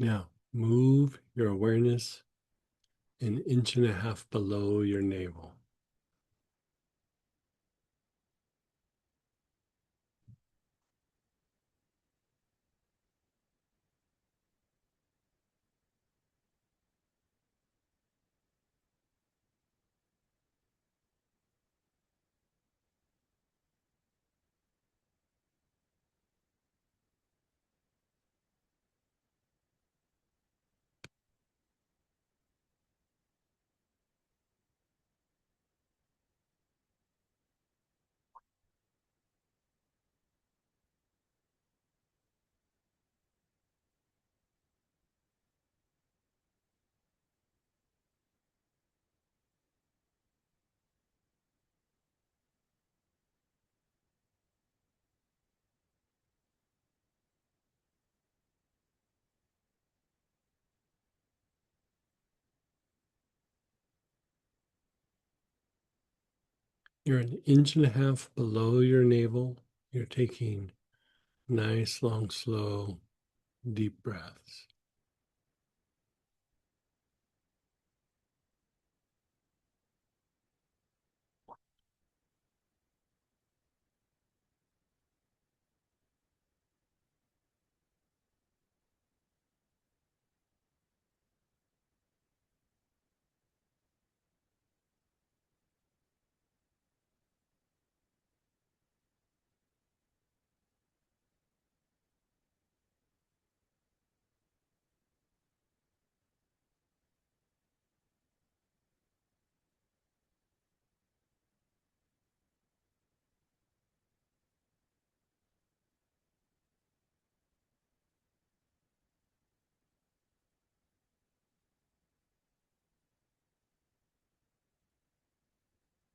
Now, move your awareness an inch and a half below your navel. You're an inch and a half below your navel. You're taking nice, long, slow, deep breaths.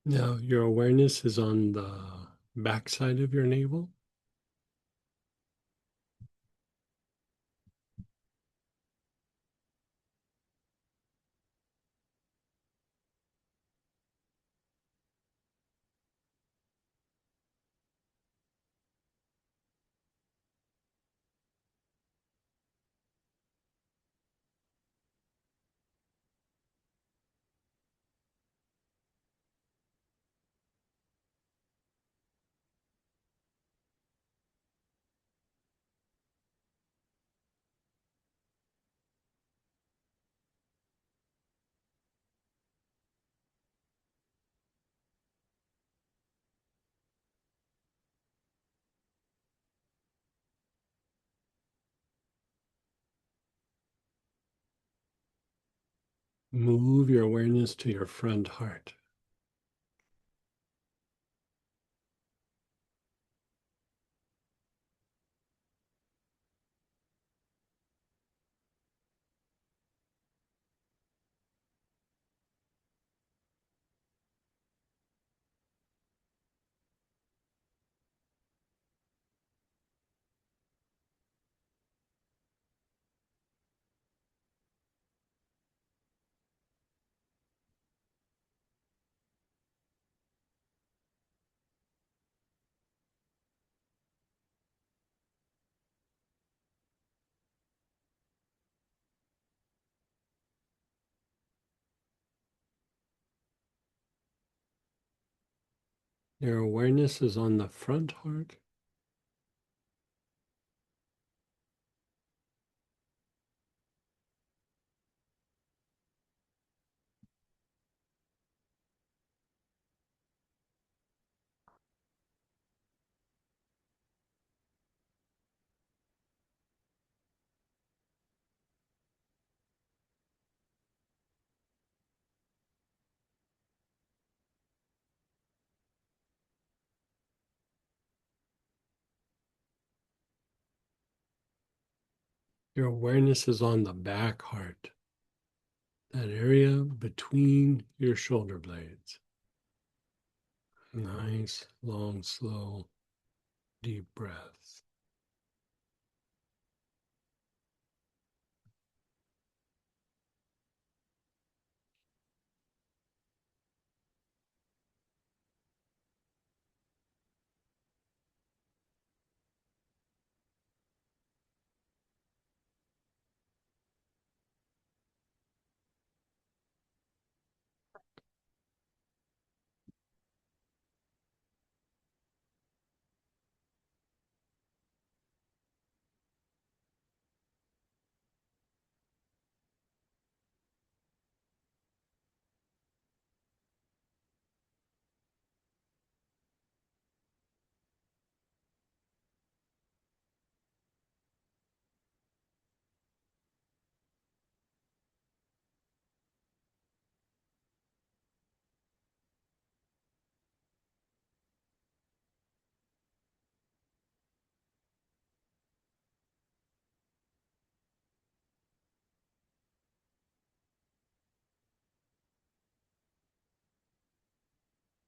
Now, your awareness is on the back side of your navel. Move your awareness to your front heart. Your awareness is on the front heart. Your awareness is on the back heart, that area between your shoulder blades. Nice, long, slow, deep breaths.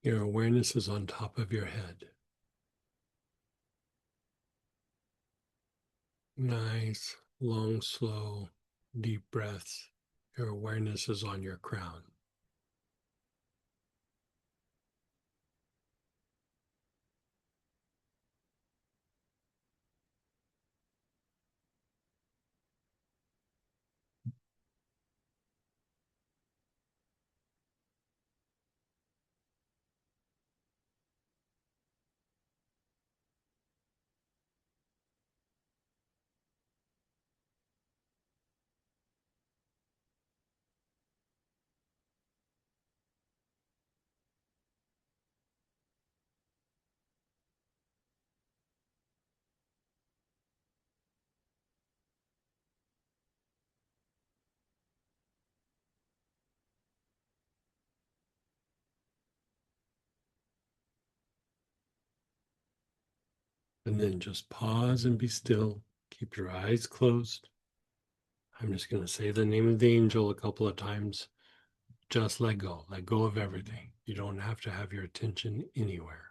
Your awareness is on top of your head. Nice, long, slow, deep breaths. Your awareness is on your crown. And then just pause and be still. Keep your eyes closed. I'm just going to say the name of the angel a couple of times. Just let go. Let go of everything. You don't have to have your attention anywhere.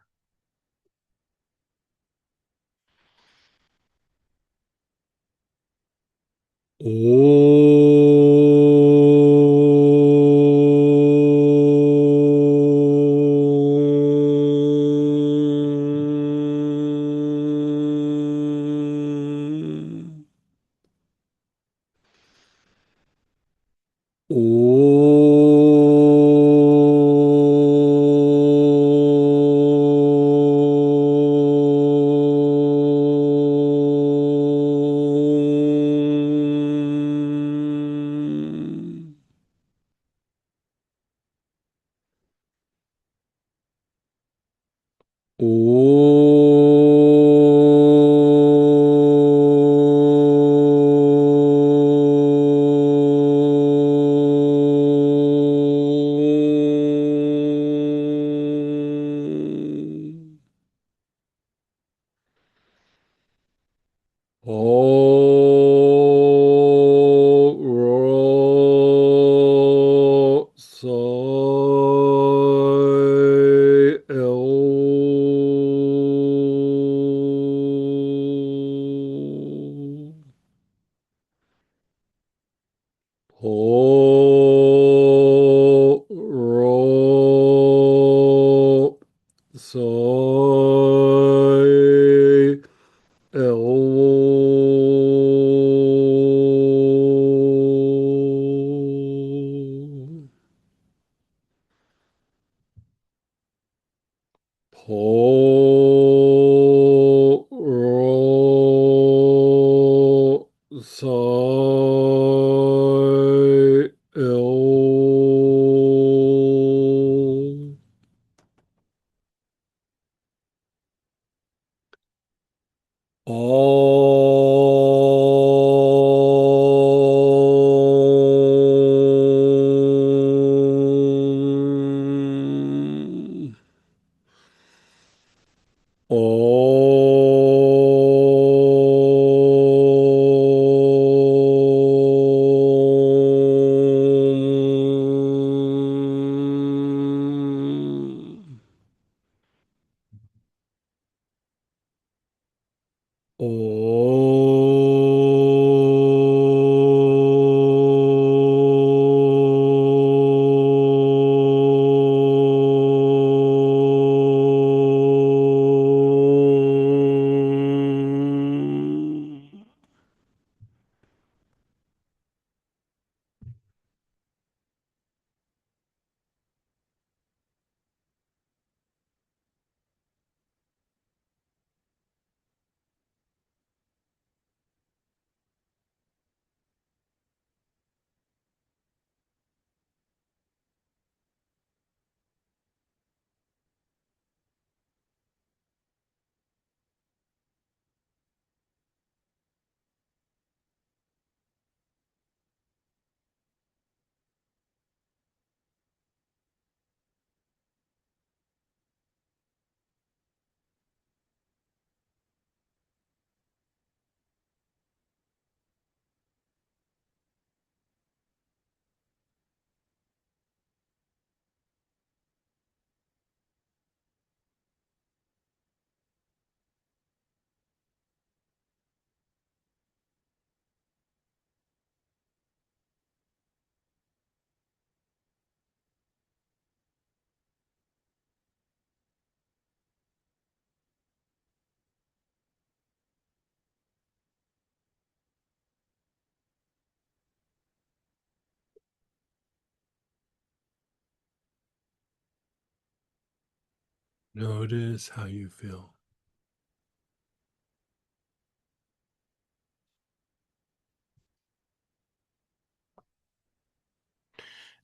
Notice how you feel.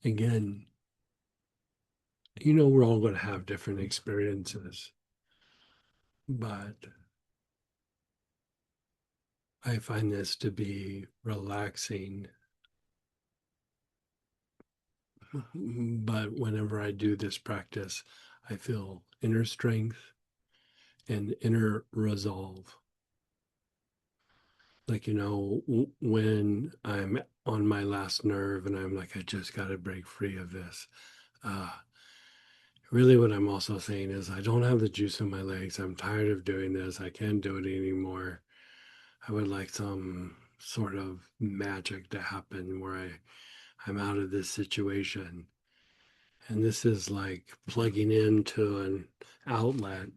Again, we're all going to have different experiences, but I find this to be relaxing. But whenever I do this practice, I feel inner strength and inner resolve. Like, when I'm on my last nerve and I'm like, I just got to break free of this. Uh, Really, what I'm also saying is, I don't have the juice in my legs. I'm tired of doing this. I can't do it anymore. I would like some sort of magic to happen where I'm out of this situation. And this is like plugging into an outlet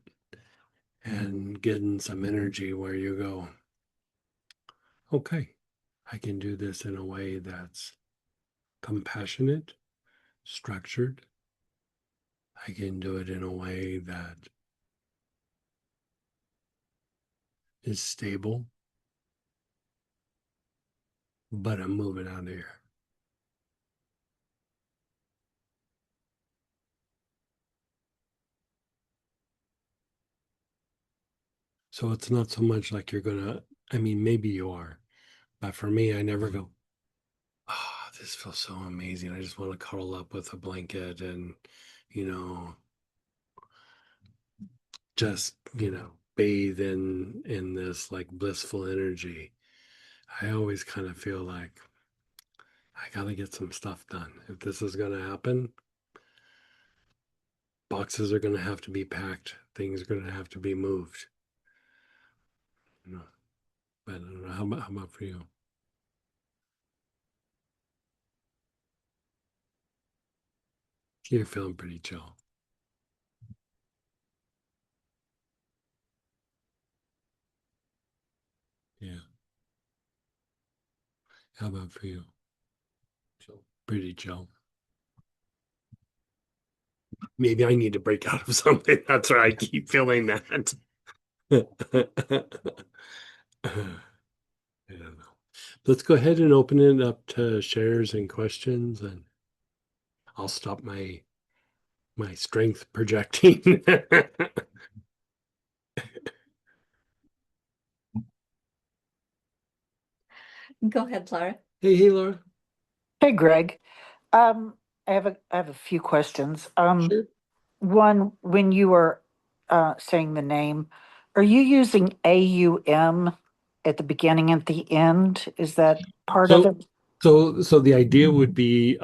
and getting some energy where you go, okay, I can do this in a way that's compassionate, structured. I can do it in a way that is stable, but I'm moving out of here. So it's not so much like you're gonna, I mean, maybe you are, but for me, I never go, oh, this feels so amazing. I just want to cuddle up with a blanket and, you know, just, bathe in this like blissful energy. I always kind of feel like I gotta get some stuff done. If this is gonna happen, boxes are gonna have to be packed, things are gonna have to be moved. You know, but I don't know, how about for you? You're feeling pretty chill. Yeah. How about for you? Chill. Pretty chill. Maybe I need to break out of something. That's why I keep feeling that. I don't know. Let's go ahead and open it up to shares and questions, and I'll stop my strength projecting. Go ahead, Laura. Hey, Laura. Hey, Greg. I have a few questions. Sure. One, when you were saying the name, are you using AUM at the beginning and the end? Is that part of So, it? so the idea would be,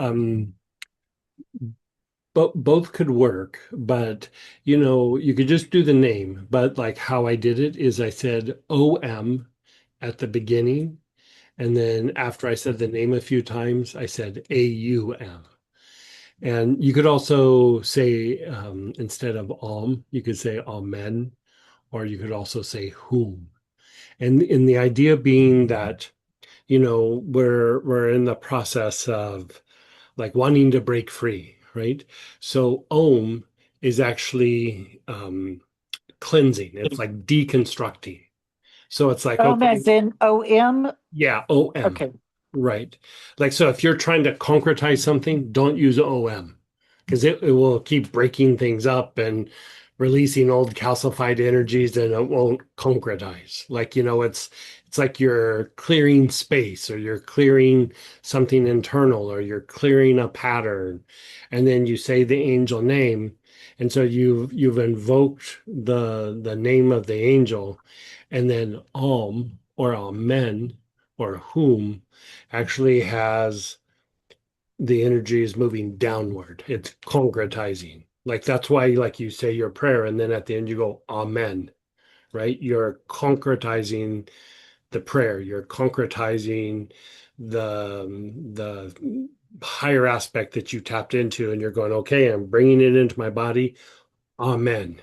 both could work, but you could just do the name. But like how I did it is I said OM at the beginning, and then after I said the name a few times, I said AUM. And you could also say, instead of you could say amen, or you could also say whom. And in the idea being that, we're in the process of like wanting to break free, right? So Om is actually cleansing. It's like deconstructing. So it's like, okay, As in OM? yeah, OM. Okay. Right. Like, so if you're trying to concretize something, don't use OM because it will keep breaking things up and releasing old calcified energies and it won't concretize. Like, it's like you're clearing space or you're clearing something internal or you're clearing a pattern. And then you say the angel name. And so you've invoked the name of the angel, and then or Amen or whom actually has the energy is moving downward. It's concretizing. Like that's why, like you say your prayer, and then at the end you go Amen, right? You're concretizing the prayer. You're concretizing the higher aspect that you tapped into, and you're going, okay, I'm bringing it into my body. Amen.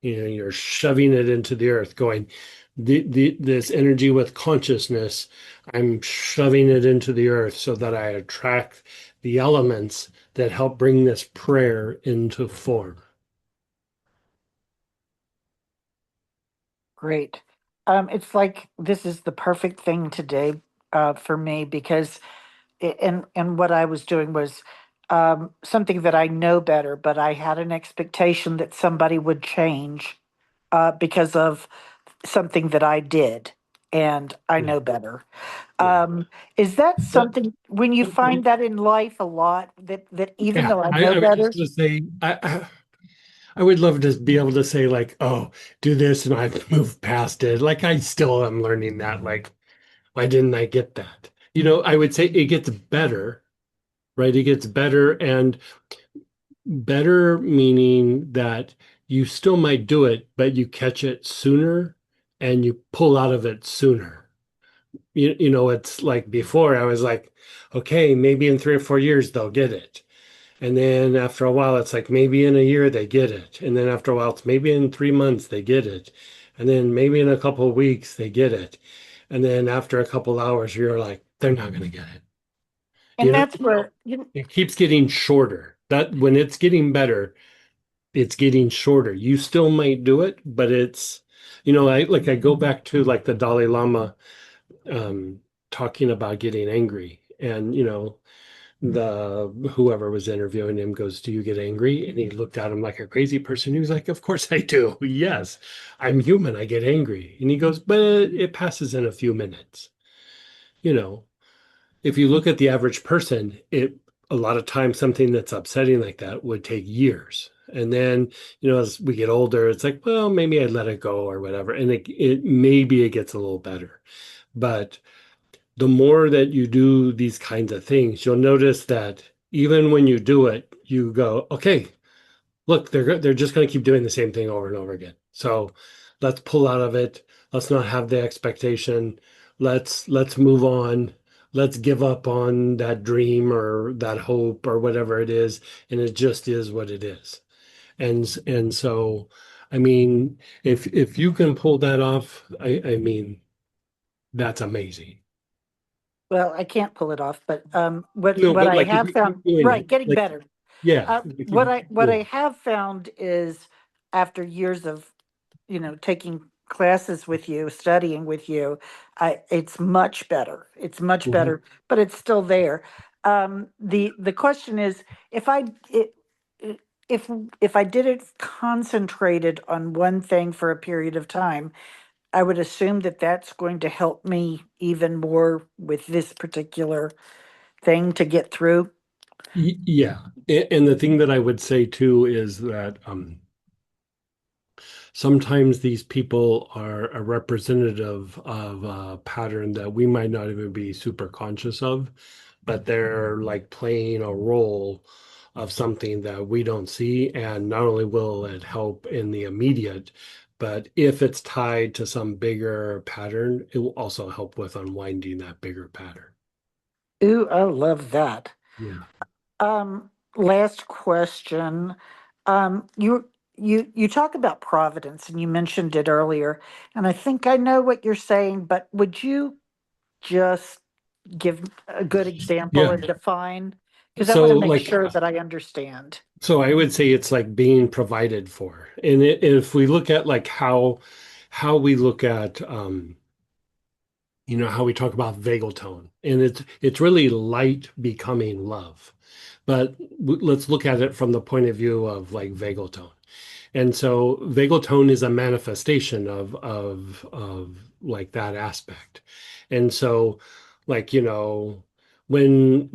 You're shoving it into the earth, going, this energy with consciousness, I'm shoving it into the earth so that I attract the elements that help bring this prayer into form. Great. It's like this is the perfect thing today for me because and what I was doing was something that I know better, but I had an expectation that somebody would change because of something that I did, and I Yeah. know better. Yeah. Um, is that But something when you find that in life a lot that even yeah, though I I, know I was just better, going to say, I would love to be able to say like, oh, do this, and I've moved past it. Like I still am learning that. Like, why didn't I get that? I would say it gets better, right? It gets better, and better meaning that you still might do it, but you catch it sooner and you pull out of it sooner. It's like before I was like, okay, maybe in 3 or 4 years they'll get it. And then after a while, it's like maybe in a year they get it. And then after a while, it's maybe in 3 months they get it. And then maybe in a couple of weeks they get it. And then after a couple hours, you're like, they're not going to get it. and You that's where it keeps getting shorter. That when it's getting better, it's getting shorter. You still might do it, but I go back to like the Dalai Lama um, talking about getting angry, and the whoever was interviewing him goes, "Do you get angry?" And he looked at him like a crazy person. He was like, "Of course I do. Yes, I'm human. I get angry." And he goes, "But it passes in a few minutes." You know, if you look at the average person, it a lot of times something that's upsetting like that would take years. And then, as we get older, it's like, well, maybe I'd let it go or whatever. And it maybe it gets a little better. But the more that you do these kinds of things, you'll notice that even when you do it, you go, okay, look, they're just going to keep doing the same thing over and over again. So let's pull out of it. Let's not have the expectation. Let's move on. Let's give up on that dream or that hope or whatever it is, and it just is what it is. And so, I mean, if you can pull that off, I mean, that's amazing. well, I can't pull it off, but what No, what but I like if have you found, keep doing right, it, getting like better. yeah, if What you I keep what doing I have found is after years of taking classes with you, studying with you, it's much better. It's much it. Mhm. better, but it's still there. The question is if i- if if I did it concentrated on one thing for a period of time, I would assume that that's going to help me even more with this particular thing to get through. Yeah. And the thing that I would say too is that sometimes these people are a representative of a pattern that we might not even be super conscious of, but they're like playing a role of something that we don't see. And not only will it help in the immediate, but if it's tied to some bigger pattern, it will also help with unwinding that bigger pattern. Ooh, I love that. Yeah. Last question. You talk about providence and you mentioned it earlier, and I think I know what you're saying, but would you just give a good example Yeah. and define? Because I want So to make like sure that I understand. So I would say it's like being provided for. And if we look at like how we look at how we talk about vagal tone, and it's really light becoming love. But let's look at it from the point of view of like vagal tone. And so vagal tone is a manifestation of like that aspect. And so like, when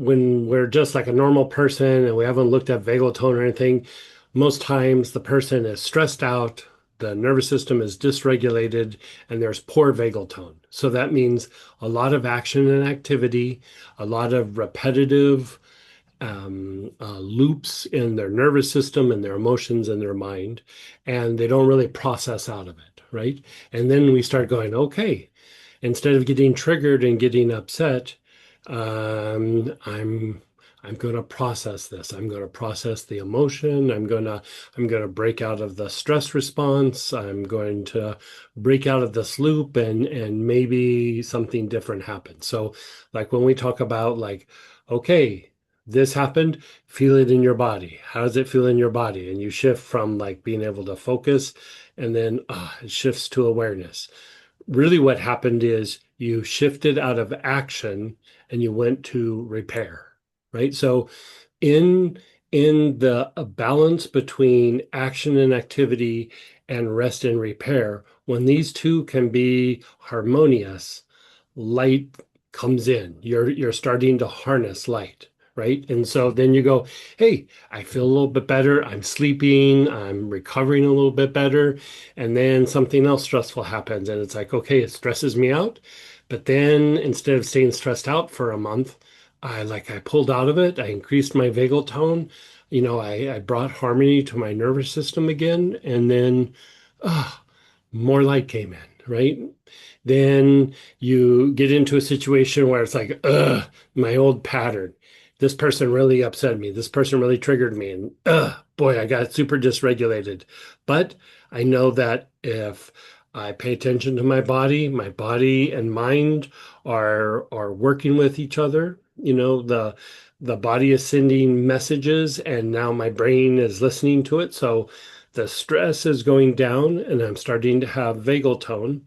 we're just like a normal person and we haven't looked at vagal tone or anything, most times the person is stressed out, the nervous system is dysregulated, and there's poor vagal tone. So that means a lot of action and activity, a lot of repetitive loops in their nervous system and their emotions and their mind, and they don't really process out of it, right? And then we start going, okay, instead of getting triggered and getting upset, I'm going to process this. I'm going to process the emotion. I'm going to break out of the stress response. I'm going to break out of this loop, and maybe something different happens. So like when we talk about like, okay, this happened, feel it in your body. How does it feel in your body? And you shift from like being able to focus, and then it shifts to awareness. Really what happened is you shifted out of action and you went to repair, right? So in the balance between action and activity and rest and repair, when these two can be harmonious, light comes in. You're starting to harness light, right? And so then you go, hey, I feel a little bit better. I'm sleeping. I'm recovering a little bit better. And then something else stressful happens, and it's like, okay, it stresses me out. But then instead of staying stressed out for a month, I pulled out of it. I increased my vagal tone. I brought harmony to my nervous system again, and then more light came in, right? Then you get into a situation where it's like, my old pattern. This person really upset me. This person really triggered me. And boy, I got super dysregulated. But I know that if I pay attention to my body and mind are working with each other. The body is sending messages, and now my brain is listening to it. So the stress is going down, and I'm starting to have vagal tone,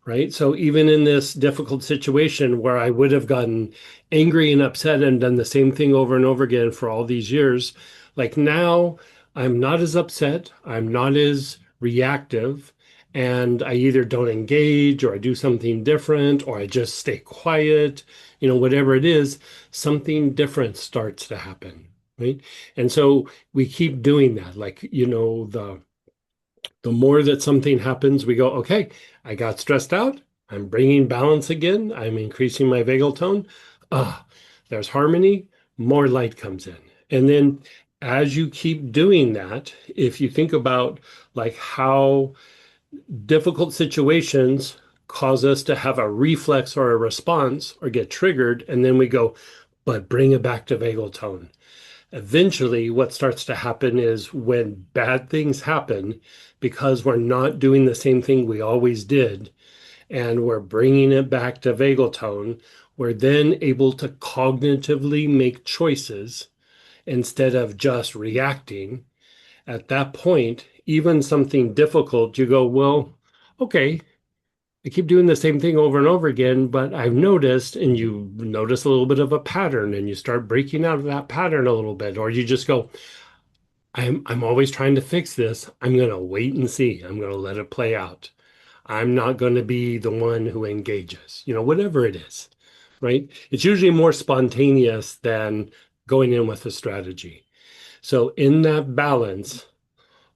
right? So even in this difficult situation where I would have gotten angry and upset and done the same thing over and over again for all these years, like now I'm not as upset, I'm not as reactive, and I either don't engage or I do something different or I just stay quiet, whatever it is, something different starts to happen, right? And so we keep doing that. Like, the more that something happens, we go, okay, I got stressed out. I'm bringing balance again. I'm increasing my vagal tone. Ah, there's harmony. More light comes in. And then as you keep doing that, if you think about like how difficult situations cause us to have a reflex or a response or get triggered, and then we go, but bring it back to vagal tone. Eventually, what starts to happen is when bad things happen, because we're not doing the same thing we always did, and we're bringing it back to vagal tone, we're then able to cognitively make choices instead of just reacting. At that point, even something difficult, you go, well, okay, I keep doing the same thing over and over again, but I've noticed, and you notice a little bit of a pattern, and you start breaking out of that pattern a little bit, or you just go, I'm always trying to fix this. I'm going to wait and see. I'm going to let it play out. I'm not going to be the one who engages, whatever it is, right? It's usually more spontaneous than going in with a strategy. So in that balance,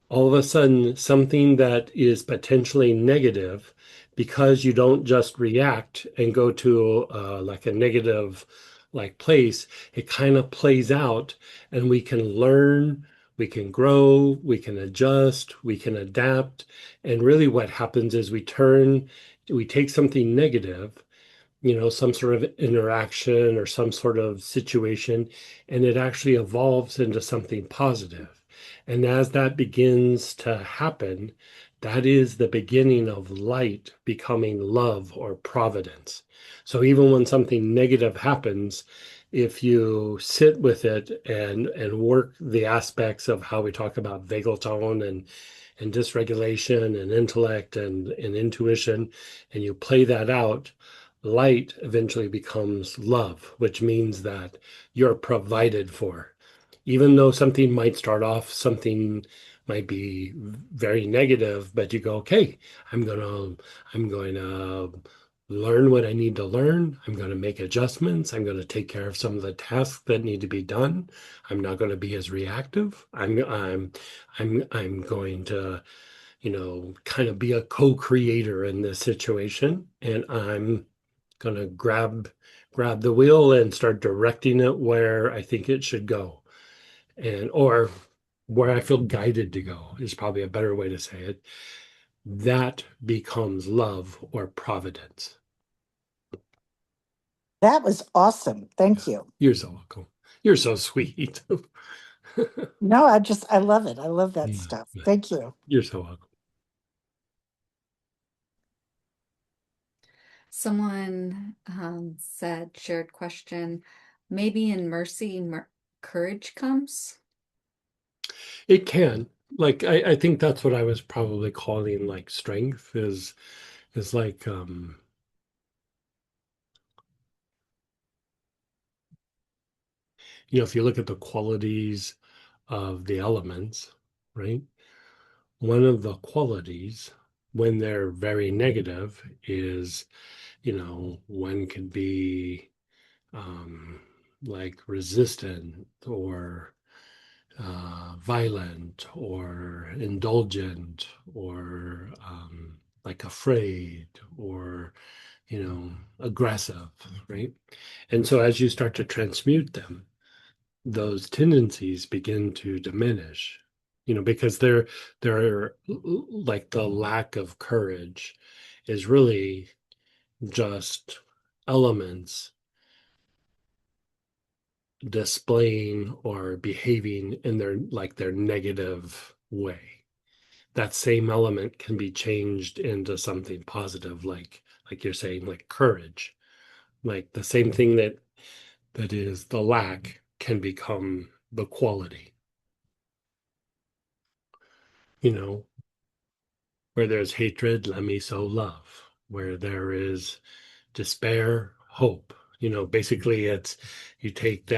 all of a sudden something that is potentially negative, because you don't just react and go to like a negative like place, it kind of plays out, and we can learn, we can grow, we can adjust, we can adapt. And really what happens is we take something negative, some sort of interaction or some sort of situation, and it actually evolves into something positive. And as that begins to happen, that is the beginning of light becoming love or providence. So even when something negative happens, if you sit with it and work the aspects of how we talk about vagal tone and dysregulation and intellect and intuition, and you play that out, light eventually becomes love, which means that you're provided for. Even though something might start off, something might be very negative, but you go, okay, I'm going to learn what I need to learn. I'm going to make adjustments. I'm going to take care of some of the tasks that need to be done. I'm not going to be as reactive. I'm going to, kind of be a co-creator in this situation, and I'm gonna grab the wheel and start directing it where I think it should go, and or where I feel guided to go is probably a better way to say it. That becomes love or providence. That was awesome. Yeah. Thank you. You're so welcome. You're so sweet. No, I love it. I love that Yeah, stuff. yeah. Thank you. You're so welcome. Someone shared question, maybe in mercy, courage comes? It can. Like I think that's what I was probably calling like strength is like if you look at the qualities of the elements, right? One of the qualities when they're very negative is, one could be um like resistant or violent or indulgent or like afraid or aggressive, right? And so as you start to transmute them, those tendencies begin to diminish, because they're like the lack of courage is really just elements displaying or behaving in their negative way. That same element can be changed into something positive, like you're saying, like courage. Like the same thing that is the lack can become the quality. Where there's hatred, let me sow love. Where there is despair, hope. Basically it's you take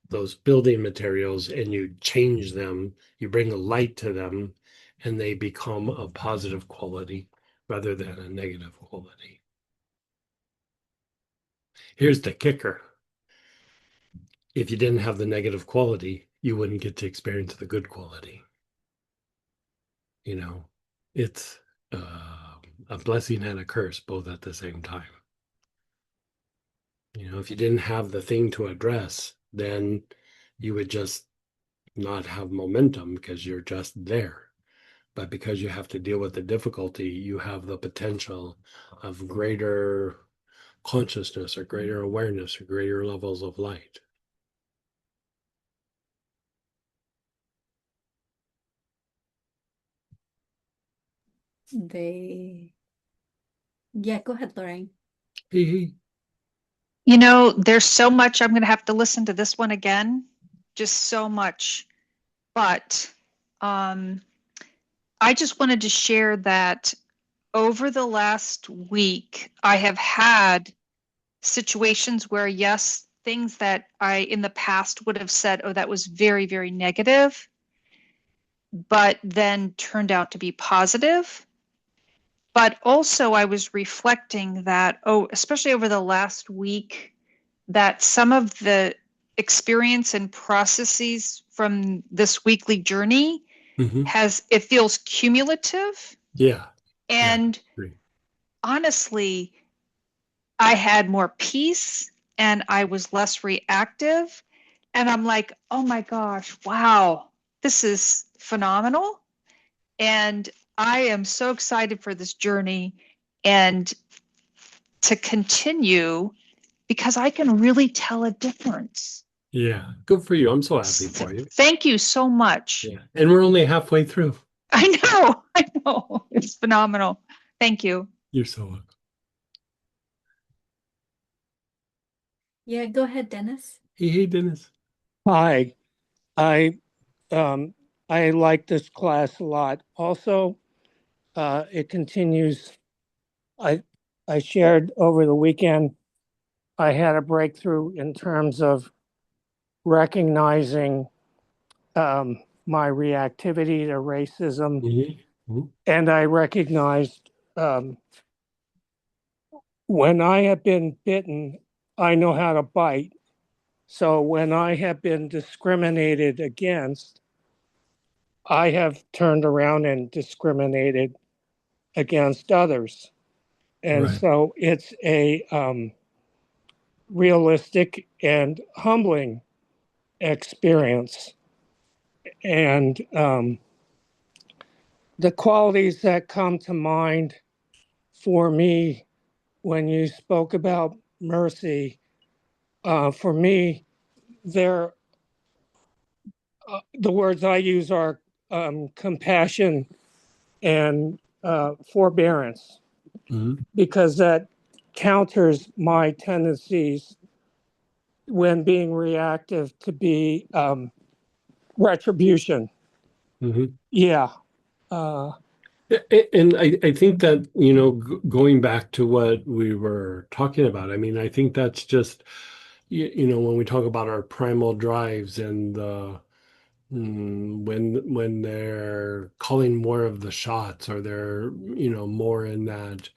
those building materials and you change them, you bring a light to them, and they become a positive quality rather than a negative quality. Here's the kicker. If you didn't have the negative quality, you wouldn't get to experience the good quality. It's a blessing and a curse both at the same time. If you didn't have the thing to address, then you would just not have momentum because you're just there. But because you have to deal with the difficulty, you have the potential of greater consciousness or greater awareness or greater levels of light. Yeah, go ahead, Lorraine. There's so much. I'm going to have to listen to this one again. Just so much. But I just wanted to share that over the last week, I have had situations where, yes, things that I in the past would have said, oh, that was very, very negative, but then turned out to be positive. But also I was reflecting that, especially over the last week, that some of the experience and processes from this weekly journey it feels cumulative. Yeah. And honestly, I had more peace and I was less reactive. And I'm like, oh my gosh, wow, this is phenomenal. And I am so excited for this journey and to continue because I can really tell a difference. Yeah. Good for you. I'm so happy for you. Thank you so much. Yeah. And we're only halfway through. I know. It's phenomenal. Thank you. You're so welcome. Yeah, go ahead, Dennis. Hey, Dennis. Hi, I like this class a lot. Also, it continues. I shared over the weekend. I had a breakthrough in terms of recognizing my reactivity to racism, and I recognized when I have been bitten, I know how to bite. So when I have been discriminated against, I have turned around and discriminated against others. And so it's a realistic and humbling experience. And the qualities that come to mind for me when you spoke about mercy, for me, they're the words I use are compassion and forbearance, because that counters my tendencies when being reactive to be retribution. Mhm. Yeah. Uh, And I think that, going back to what we were talking about, I mean, I think that's just, when we talk about our primal drives and when they're calling more of the shots, or they're, more in that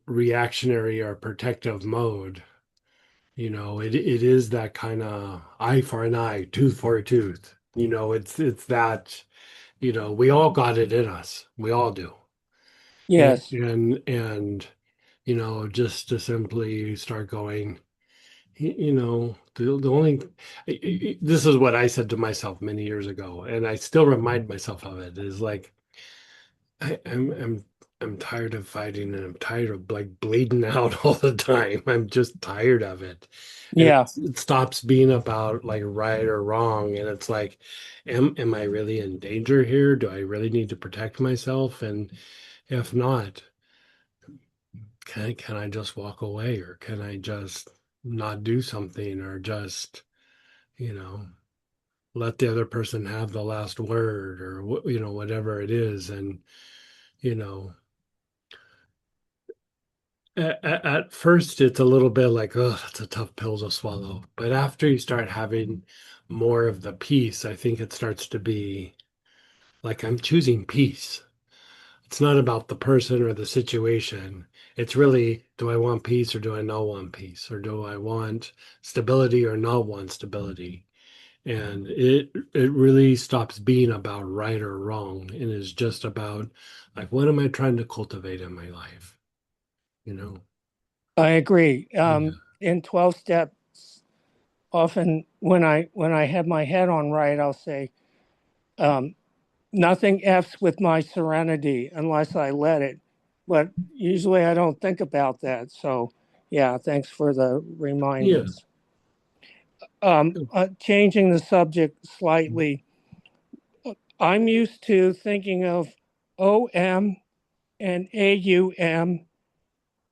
reactionary or protective mode, it is that kind of eye for an eye, tooth for a tooth. It's that, we all got it in us. We all do. And yes. just to simply start going, the only this is what I said to myself many years ago, and I still remind myself of it, is like I'm tired of fighting, and I'm tired of like bleeding out all the time. I'm just tired of it. And Yeah. it stops being about like right or wrong, and it's like, am I really in danger here? Do I really need to protect myself? And if not, can I just walk away, or can I just not do something, or just, you know, let the other person have the last word, or whatever it is. And you know at first it's a little bit like, oh, that's a tough pill to swallow, but after you start having more of the peace, I think it starts to be like, I'm choosing peace. It's not about the person or the situation. It's really, do I want peace, or do I not want peace? Or do I want stability or not want stability? And it really stops being about right or wrong, and is just about, like, what am I trying to cultivate in my life? You know? I agree. Yeah. In 12 steps, often when I have my head on right, I'll say, um, nothing F's with my serenity unless I let it. But usually I don't think about that. So yeah, thanks for the Yeah. reminders. Changing the subject slightly, I'm used to thinking of OM and AUM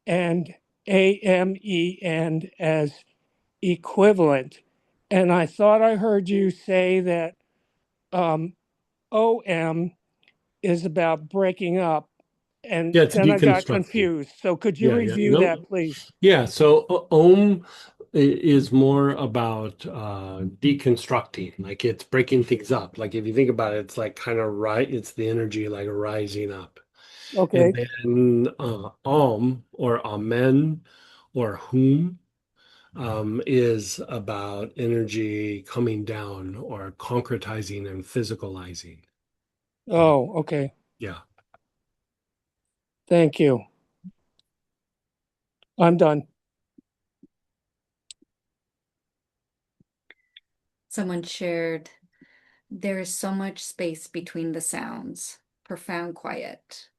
and AMEN as equivalent. And I thought I heard you say that um, OM is about breaking up. And Yeah, it's then I got deconstructing. confused. So could you Yeah, yeah. review that, No. please? Yeah, so Ohm is more about deconstructing, like it's breaking things up. Like if you think about it, it's like kind of right, it's the energy like rising up. And Okay. then Om, or Amen, or Hum, is about energy coming down, or concretizing and physicalizing. Oh, okay. Yeah. Thank you. I'm done. Someone shared, there is so much space between the sounds, profound quiet.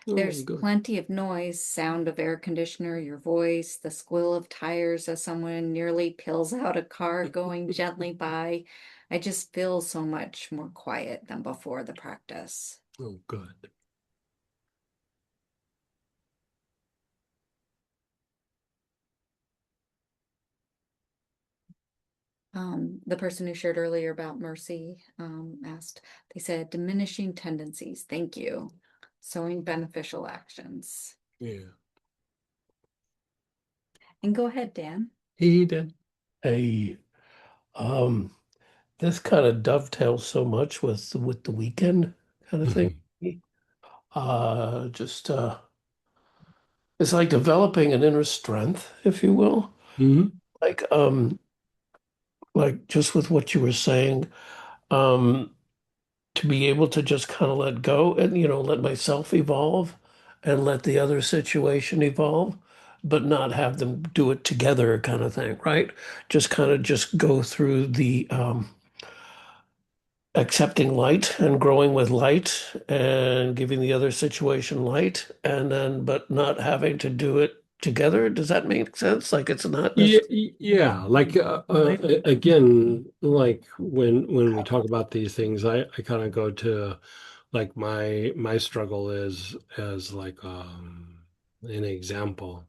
Oh, There's good. plenty of noise, sound of air conditioner, your voice, the squeal of tires as someone nearly peels out a car going gently by. I just feel so much more quiet than before the practice. Oh, good. The person who shared earlier about mercy asked, they said, diminishing tendencies. Thank you. Sowing beneficial actions. Yeah. And go ahead, Dan. He did. Hey, um, this kind of dovetails so much with the weekend kind of thing. Just it's like developing an inner strength, if you will. Hmm. Like like just with what you were saying, um, to be able to just kind of let go and let myself evolve and let the other situation evolve, but not have them do it together kind of thing, right? Just kind of just go through the accepting light and growing with light and giving the other situation light and then but not having to do it together. Does that make sense? Like it's not Yeah, necessarily yeah. Like again, like when we talk about these things, I kind of go to, like, my struggle is as like an example,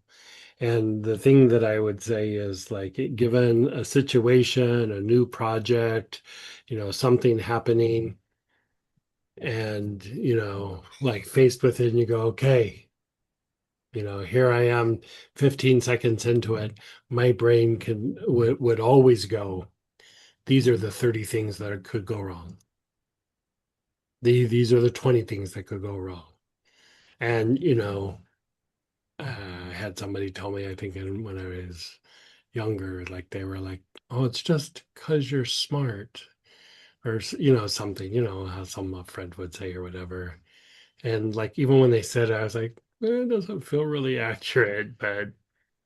And the thing that I would say is like, given a situation, a new project, something happening, and, like faced with it, and you go, okay, here I am 15 seconds into it. My brain would always go, these are the 30 things that could go wrong. These are the 20 things that could go wrong. And, I had somebody tell me, I think when I was younger, like they were like, oh, it's just because you're smart, or, something, how some a friend would say or whatever. And like, even when they said it, I was like, it doesn't feel really accurate, but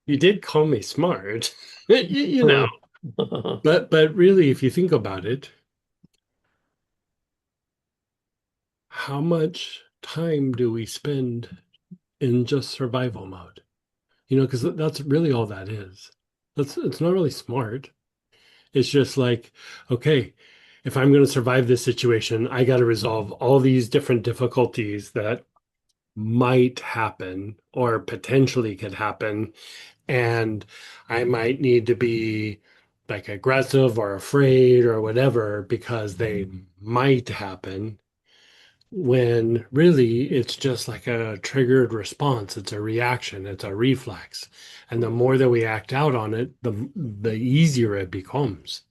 you did call me smart, you know. But really, if you think about it, how much time do we spend in just survival mode? Because that's really all that is. It's not really smart. It's just like, okay, if I'm going to survive this situation, I got to resolve all these different difficulties that might happen or potentially could happen. And I might need to be like aggressive or afraid or whatever because they might happen, when really it's just like a triggered response. It's a reaction, it's a reflex. And the more that we act out on it, the easier it becomes.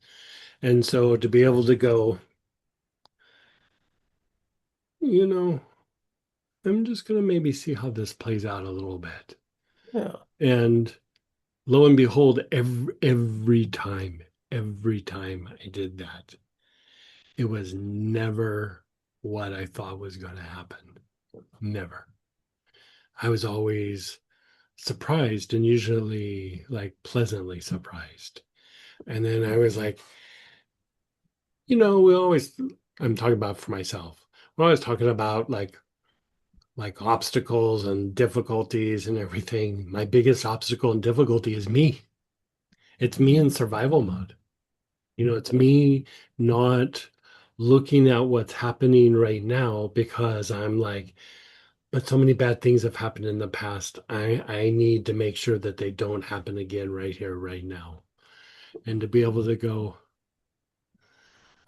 And so to be able to go, you know, I'm just going to maybe see how this plays out a little bit. Yeah. And lo and behold, every time I did that, it was never what I thought was going to happen. Never. I was always surprised, and usually like pleasantly surprised. And then I was like, we always, I'm talking about for myself. We're always talking about like obstacles and difficulties and everything. My biggest obstacle and difficulty is me. It's me in survival mode. It's me not looking at what's happening right now because I'm like, but so many bad things have happened in the past. I need to make sure that they don't happen again right here, right now. And to be able to go,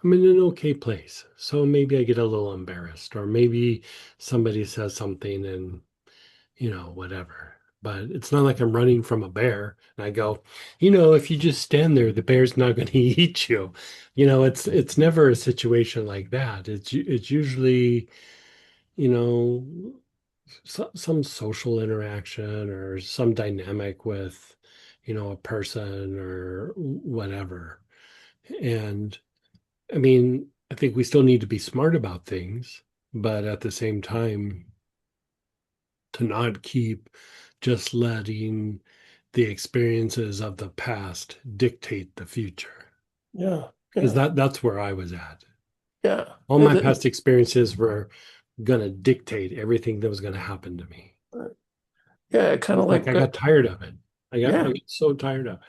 I'm in an okay place. So maybe I get a little embarrassed, or maybe somebody says something and, whatever. But it's not like I'm running from a bear and I go, if you just stand there, the bear's not going to eat you. It's never a situation like that. It's usually, you know, some social interaction or some dynamic with, a person or whatever. And I mean, I think we still need to be smart about things, but at the same time, to not keep just letting the experiences of the past dictate the future. Yeah. Because Yeah. that's where I was at. Yeah. All my past experiences were going to dictate everything that was going to happen to me. Yeah. Kind of It's like like, I got tired of it. I yeah. got so tired of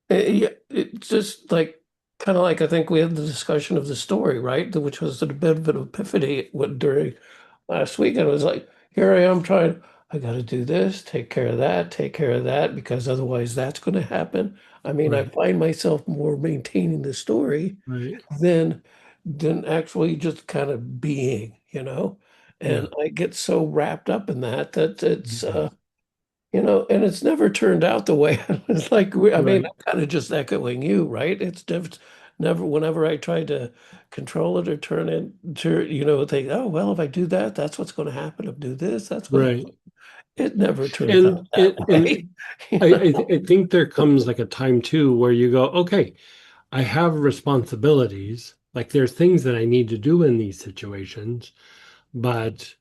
it. Yeah, it's just like kind of like I think we had the discussion of the story, right? Which was a bit of an epiphany during last week. And it was like, here I am trying, I got to do this, take care of that, because otherwise that's going to happen. I mean, I Right. find myself more maintaining the story Right. than actually just kind of being. Yeah. And I get so wrapped up in that it's Mhm. and it's never turned out the way it's like I mean, Right. I'm kind of just echoing you, right? It's never whenever I try to control it or turn it to, think, oh, well, if I do that, that's what's going to happen. If I do this, that's what Right. it never turns out And that and way. You I think there comes like a time too where you go, okay, I have responsibilities. Like there's things that I need to do in these situations, but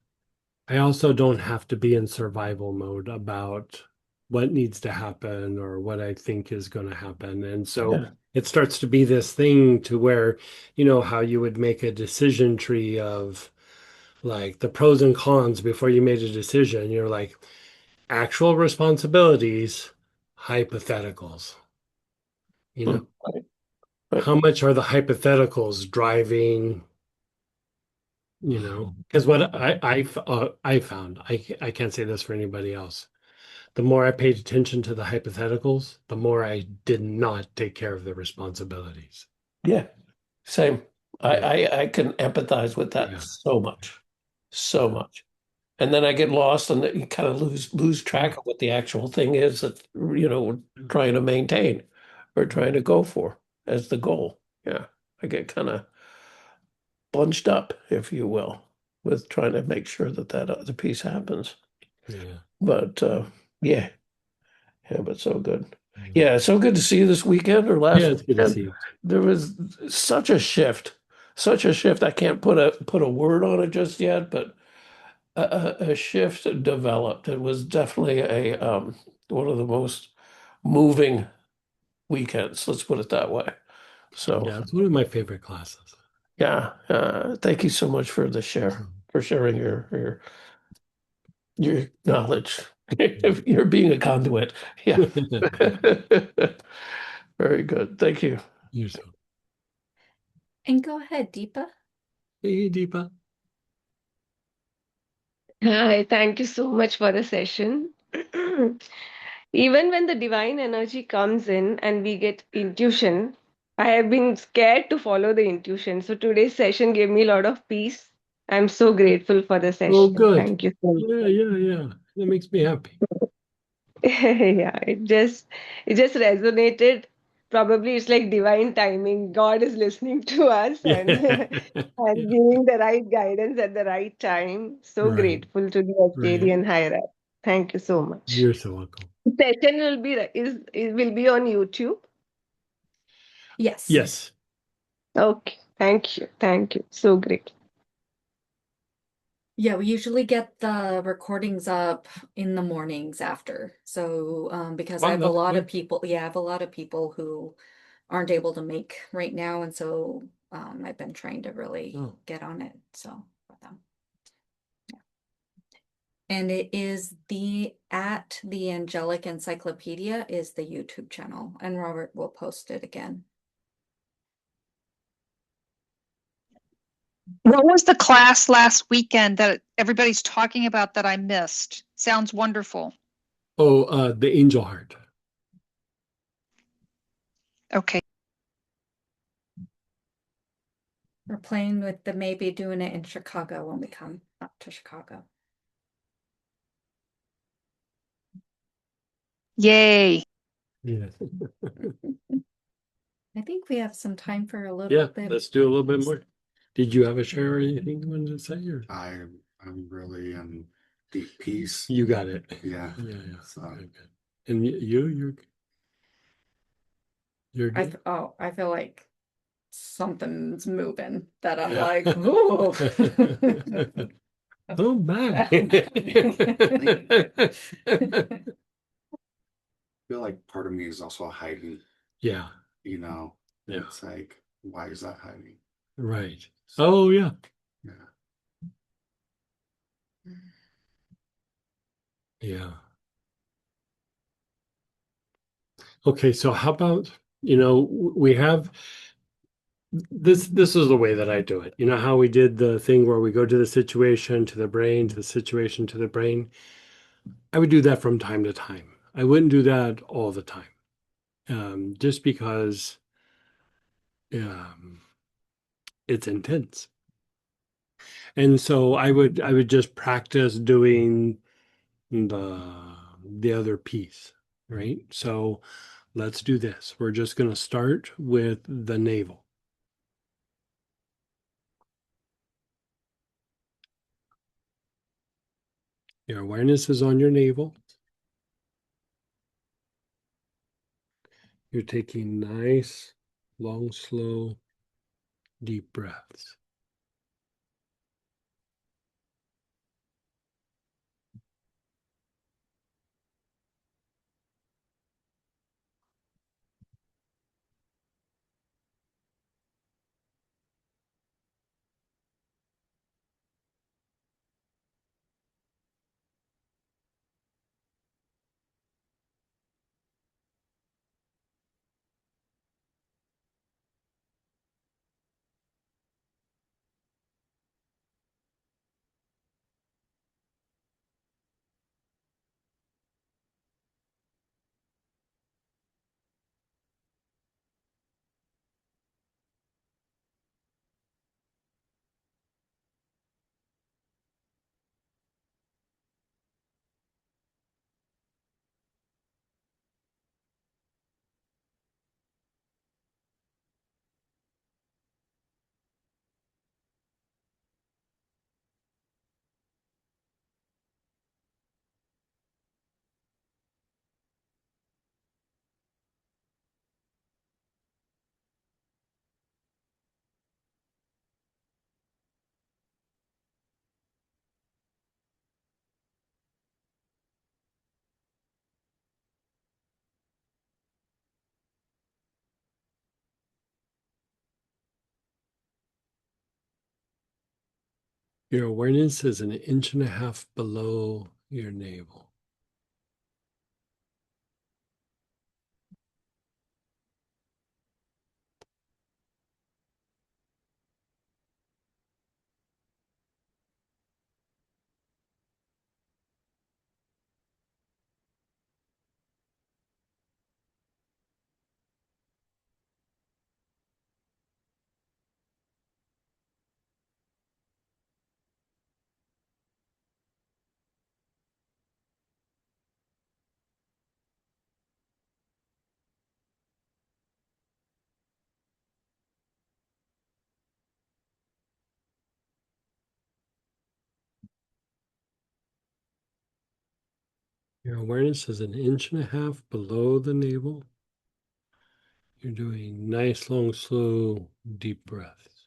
I also don't have to be in survival mode about what needs to happen or what I think is going to happen. And so Yeah, it starts to be this thing to where, how you would make a decision tree of like the pros and cons before you made a decision. You're like, actual responsibilities, hypotheticals, you know, right, right. how much are the hypotheticals driving, because what I found, I can't say this for anybody else. the more I paid attention to the hypotheticals, the more I did not take care of the responsibilities. Yeah, same. Yeah. I can empathize with that Yeah. so much, so much. And then I get lost and you kind of lose track of what the actual thing is that we're trying to maintain or trying to go for as the goal. Yeah, I get kind of bunched up, if you will, with trying to make sure that that other piece happens. Yeah. But yeah, yeah, but so good. Yeah. Yeah, so good to see you this weekend or Yeah, last it's good to see weekend. you. There was such a shift, such a shift. I can't put a word on it just yet, but a shift developed. It was definitely a one of the most moving weekends. Let's put it that way. So Yeah, it's one of my favorite classes. yeah, thank you so much for the share, for sharing your knowledge. You're being a conduit. Yeah. Very good. Thank you. You're so. And go ahead, Deepa. Hey, Deepa. Hi, thank you so much for the session. Even when the divine energy comes in and we get intuition, I have been scared to follow the intuition. So today's session gave me a lot of peace. I'm so grateful for the Oh, session. good. Thank you so Yeah, yeah, yeah. That makes me happy. much. Yeah, it just resonated. Probably it's like divine timing. God is listening to us Yeah. and and Yeah. giving the right guidance at the right time. So Right. grateful to the Right. Arcadian hierarchy. Thank you so much. You're so welcome. Session will be on YouTube. Yes. Yes. Okay. Thank you. Thank you. So great. Yeah, we usually get the recordings up in the mornings after. So, because I Wow, have a that's lot of good. people, yeah, I have a lot of people who aren't able to make right now, and so I've been trying to really Oh, get on it. So for them. And it is the Angelic Encyclopedia is the YouTube channel, and Robert will post it again. What was the class last weekend that everybody's talking about that I missed? Sounds wonderful. oh, the angel heart. Okay. We're playing with the maybe doing it in Chicago when we come up to Chicago. Yay. Yeah. I think we have some time for a little Yeah, bit. let's do a little bit more. Did you have a share or anything you wanted to say? Or? I'm really in deep peace. You got it. Yeah. Yeah, yeah. So Okay, good. And you're good. I feel like something's moving that I'm Yeah. like, ooh. Oh my. feel like part of me is also hiding, Yeah, Yeah. yeah, It's like, why is that hiding? right. Oh yeah. Yeah. Yeah. Okay, so how about, we have this is the way that I do it. You know how we did the thing where we go to the situation, to the brain, to the situation, to the brain? I would do that from time to time. I wouldn't do that all the time. Just because um, it's intense. And so I would just practice doing the other piece, right? So let's do this. We're just going to start with the navel. Your awareness is on your navel. You're taking nice, long, slow, deep breaths. Your awareness is an inch and a half below your navel. Your awareness is an inch and a half below the navel. You're doing nice, long, slow, deep breaths.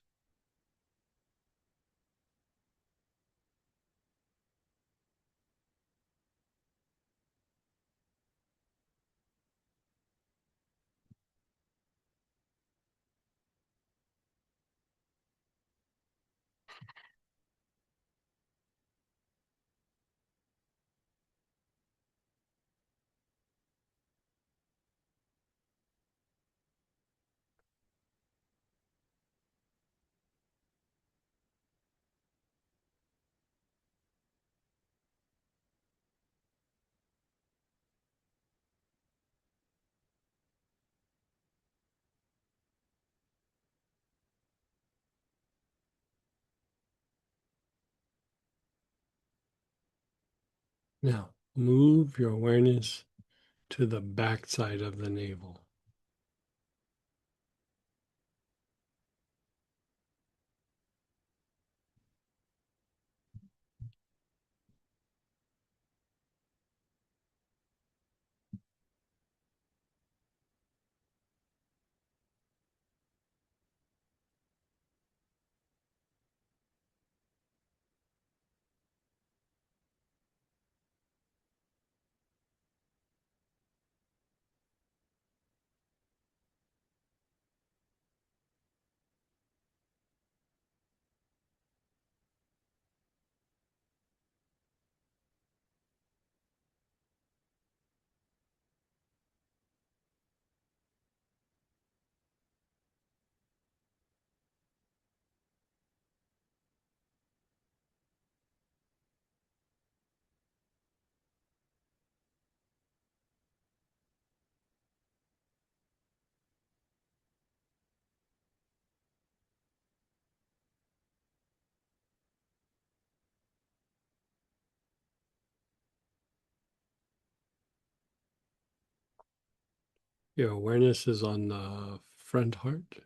Now, move your awareness to the back side of the navel. Your awareness is on the front heart.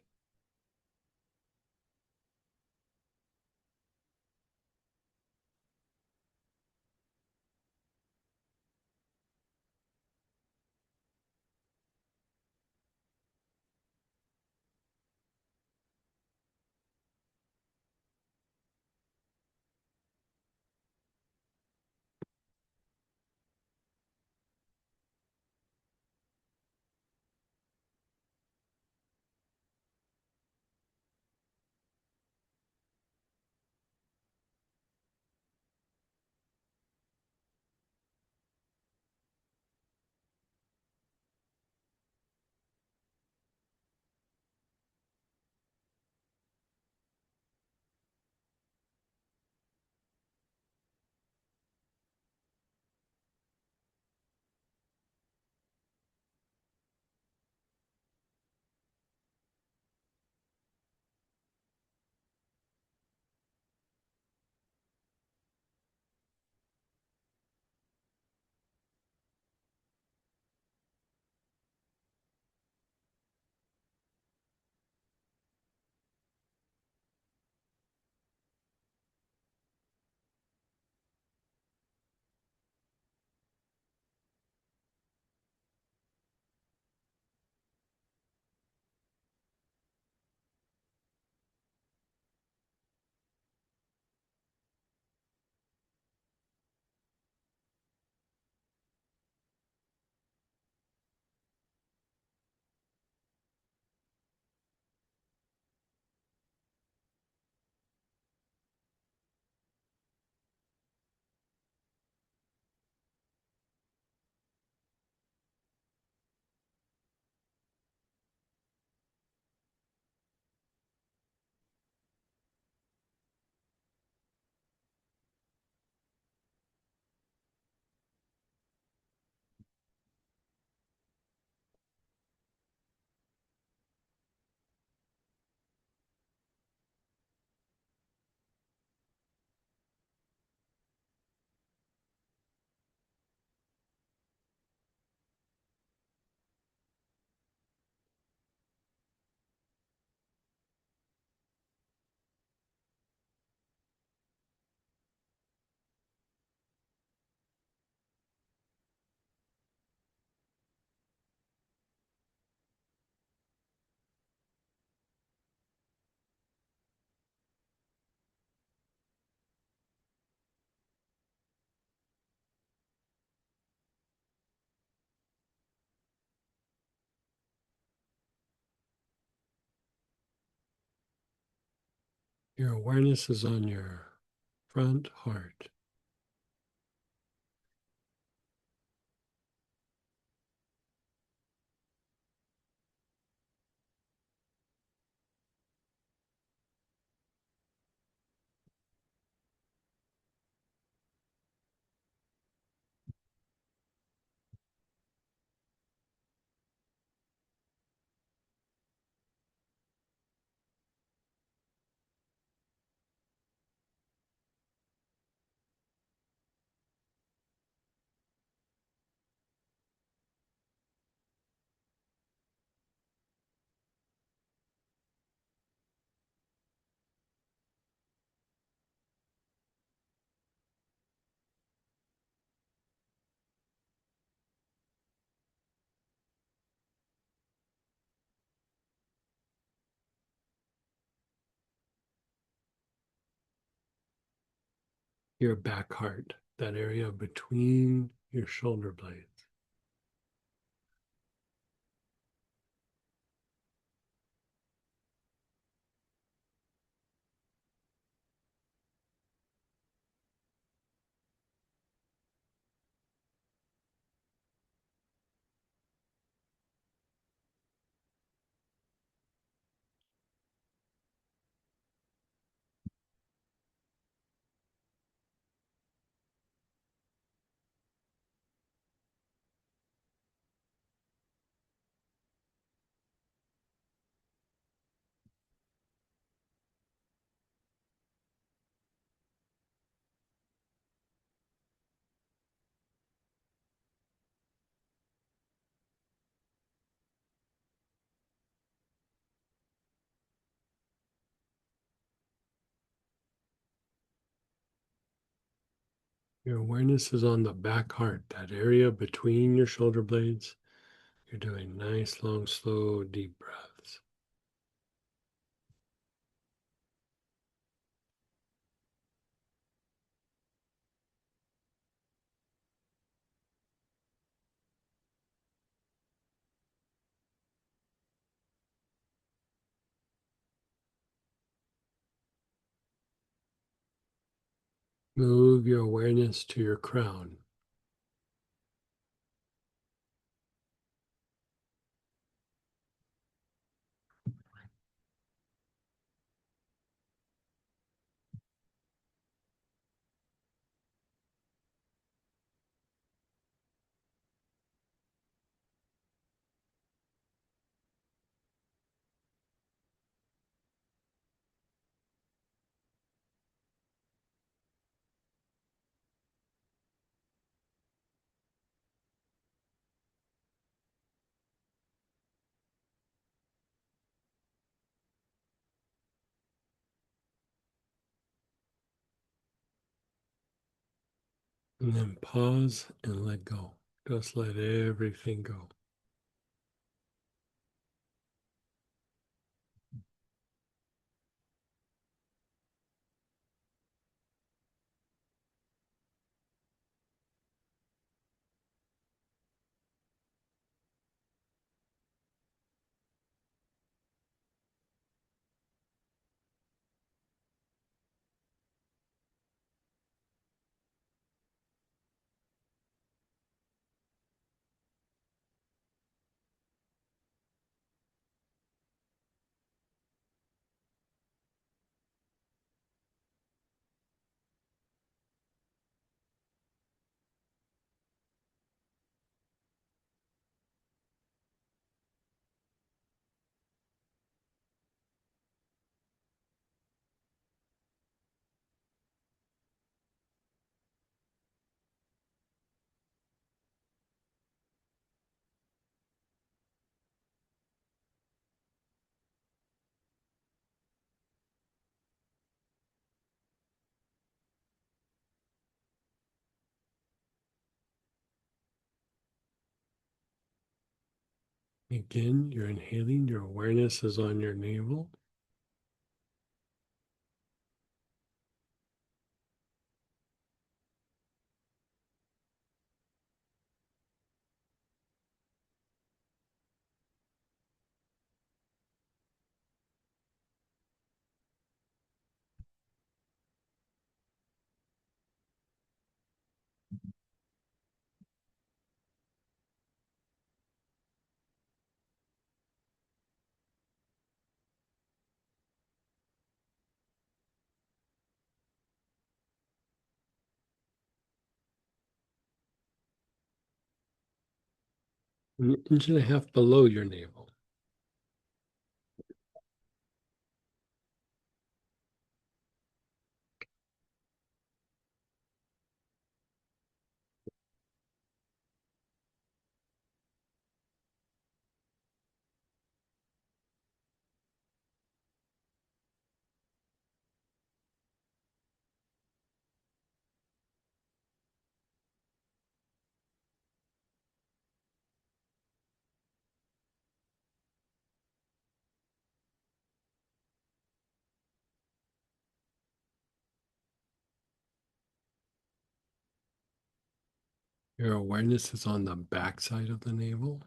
Your awareness is on your front heart. Your back heart, that area between your shoulder blades. Your awareness is on the back heart, that area between your shoulder blades. You're doing nice, long, slow, deep breaths. Move your awareness to your crown. And then pause and let go. Just let everything go. Again, you're inhaling, your awareness is on your navel. An inch and a half below your navel. Your awareness is on the back side of the navel.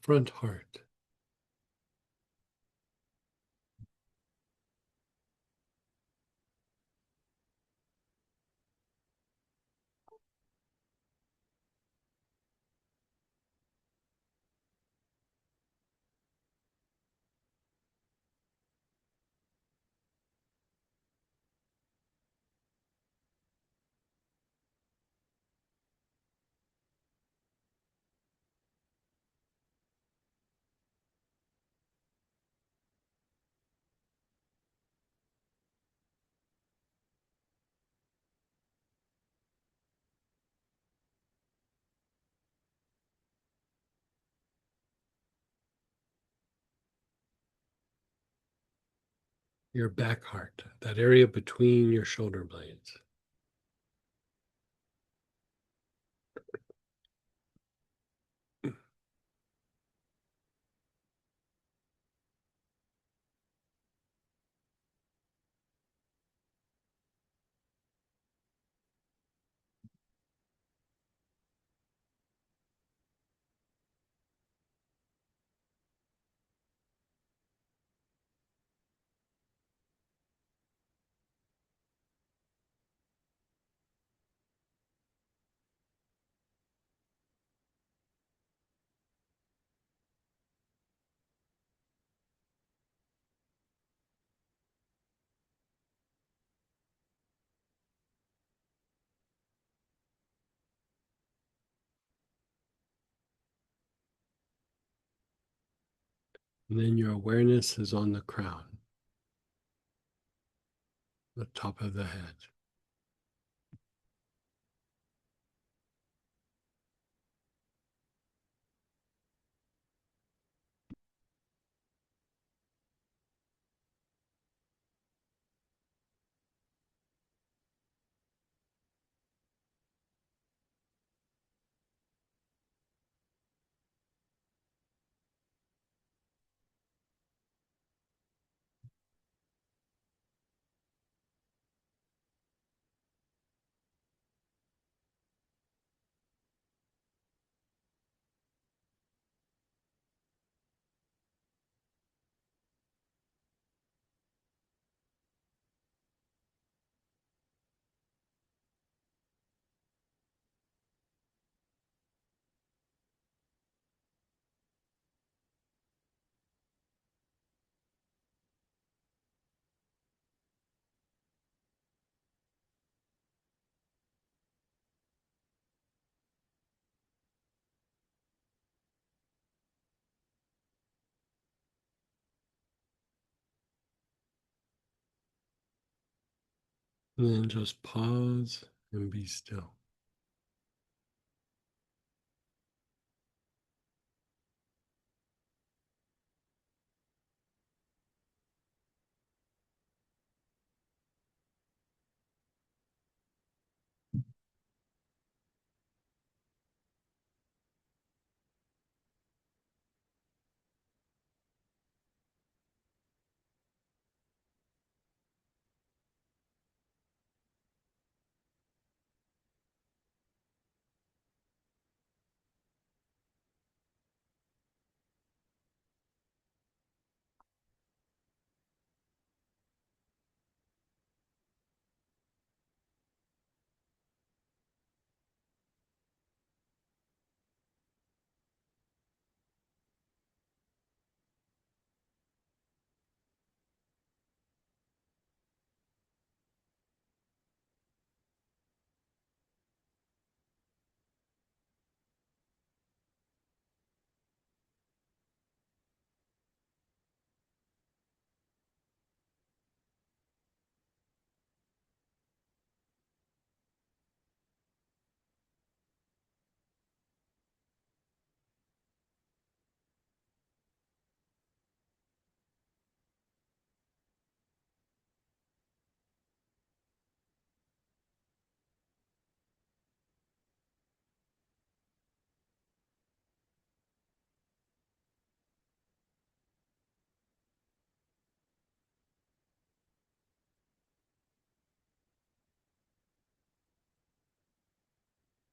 Front heart. Your back heart, that area between your shoulder blades. And then your awareness is on the crown, the top of the head. And then just pause and be still.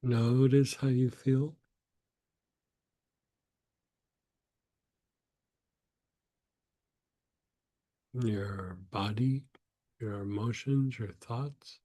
Notice how you feel. Your body, your emotions, your thoughts.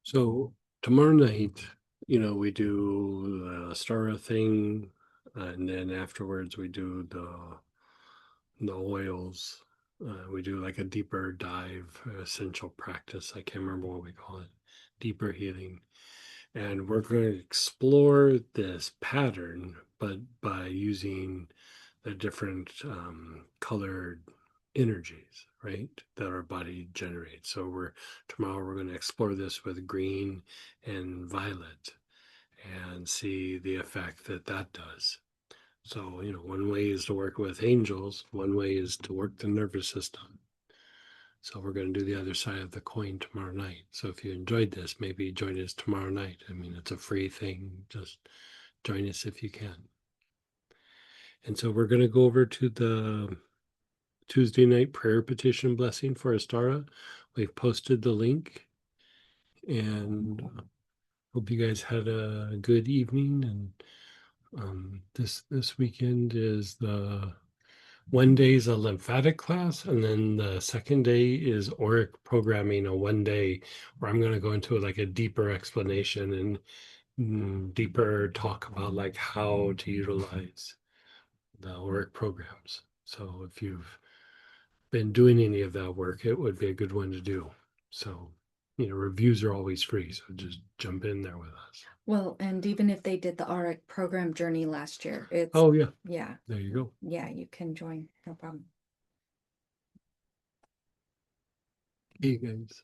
So tomorrow night, we do the Stara thing, and then afterwards we do the oils. We do like a deeper dive, essential practice. I can't remember what we call it, deeper healing. And we're going to explore this pattern, but by using the different colored energies, right, that our body generates. So tomorrow we're going to explore this with green and violet and see the effect that does. So, one way is to work with angels, one way is to work the nervous system. So we're going to do the other side of the coin tomorrow night. So if you enjoyed this, maybe join us tomorrow night. I mean, it's a free thing. Just join us if you can. And so we're going to go over to the Tuesday night prayer petition blessing for Astara. We've posted the link, and hope you guys had a good evening. And this weekend is the one day is a lymphatic class, and then the second day is auric programming, a 1 day where I'm going to go into like a deeper explanation and deeper talk about like how to utilize the auric programs. So if you've been doing any of that work, it would be a good one to do. So, reviews are always free, so just jump in there with us. Well, and even if they did the ARIC program journey last year, it's, Oh yeah, yeah, there you go. yeah, you can join, no problem. Hey guys.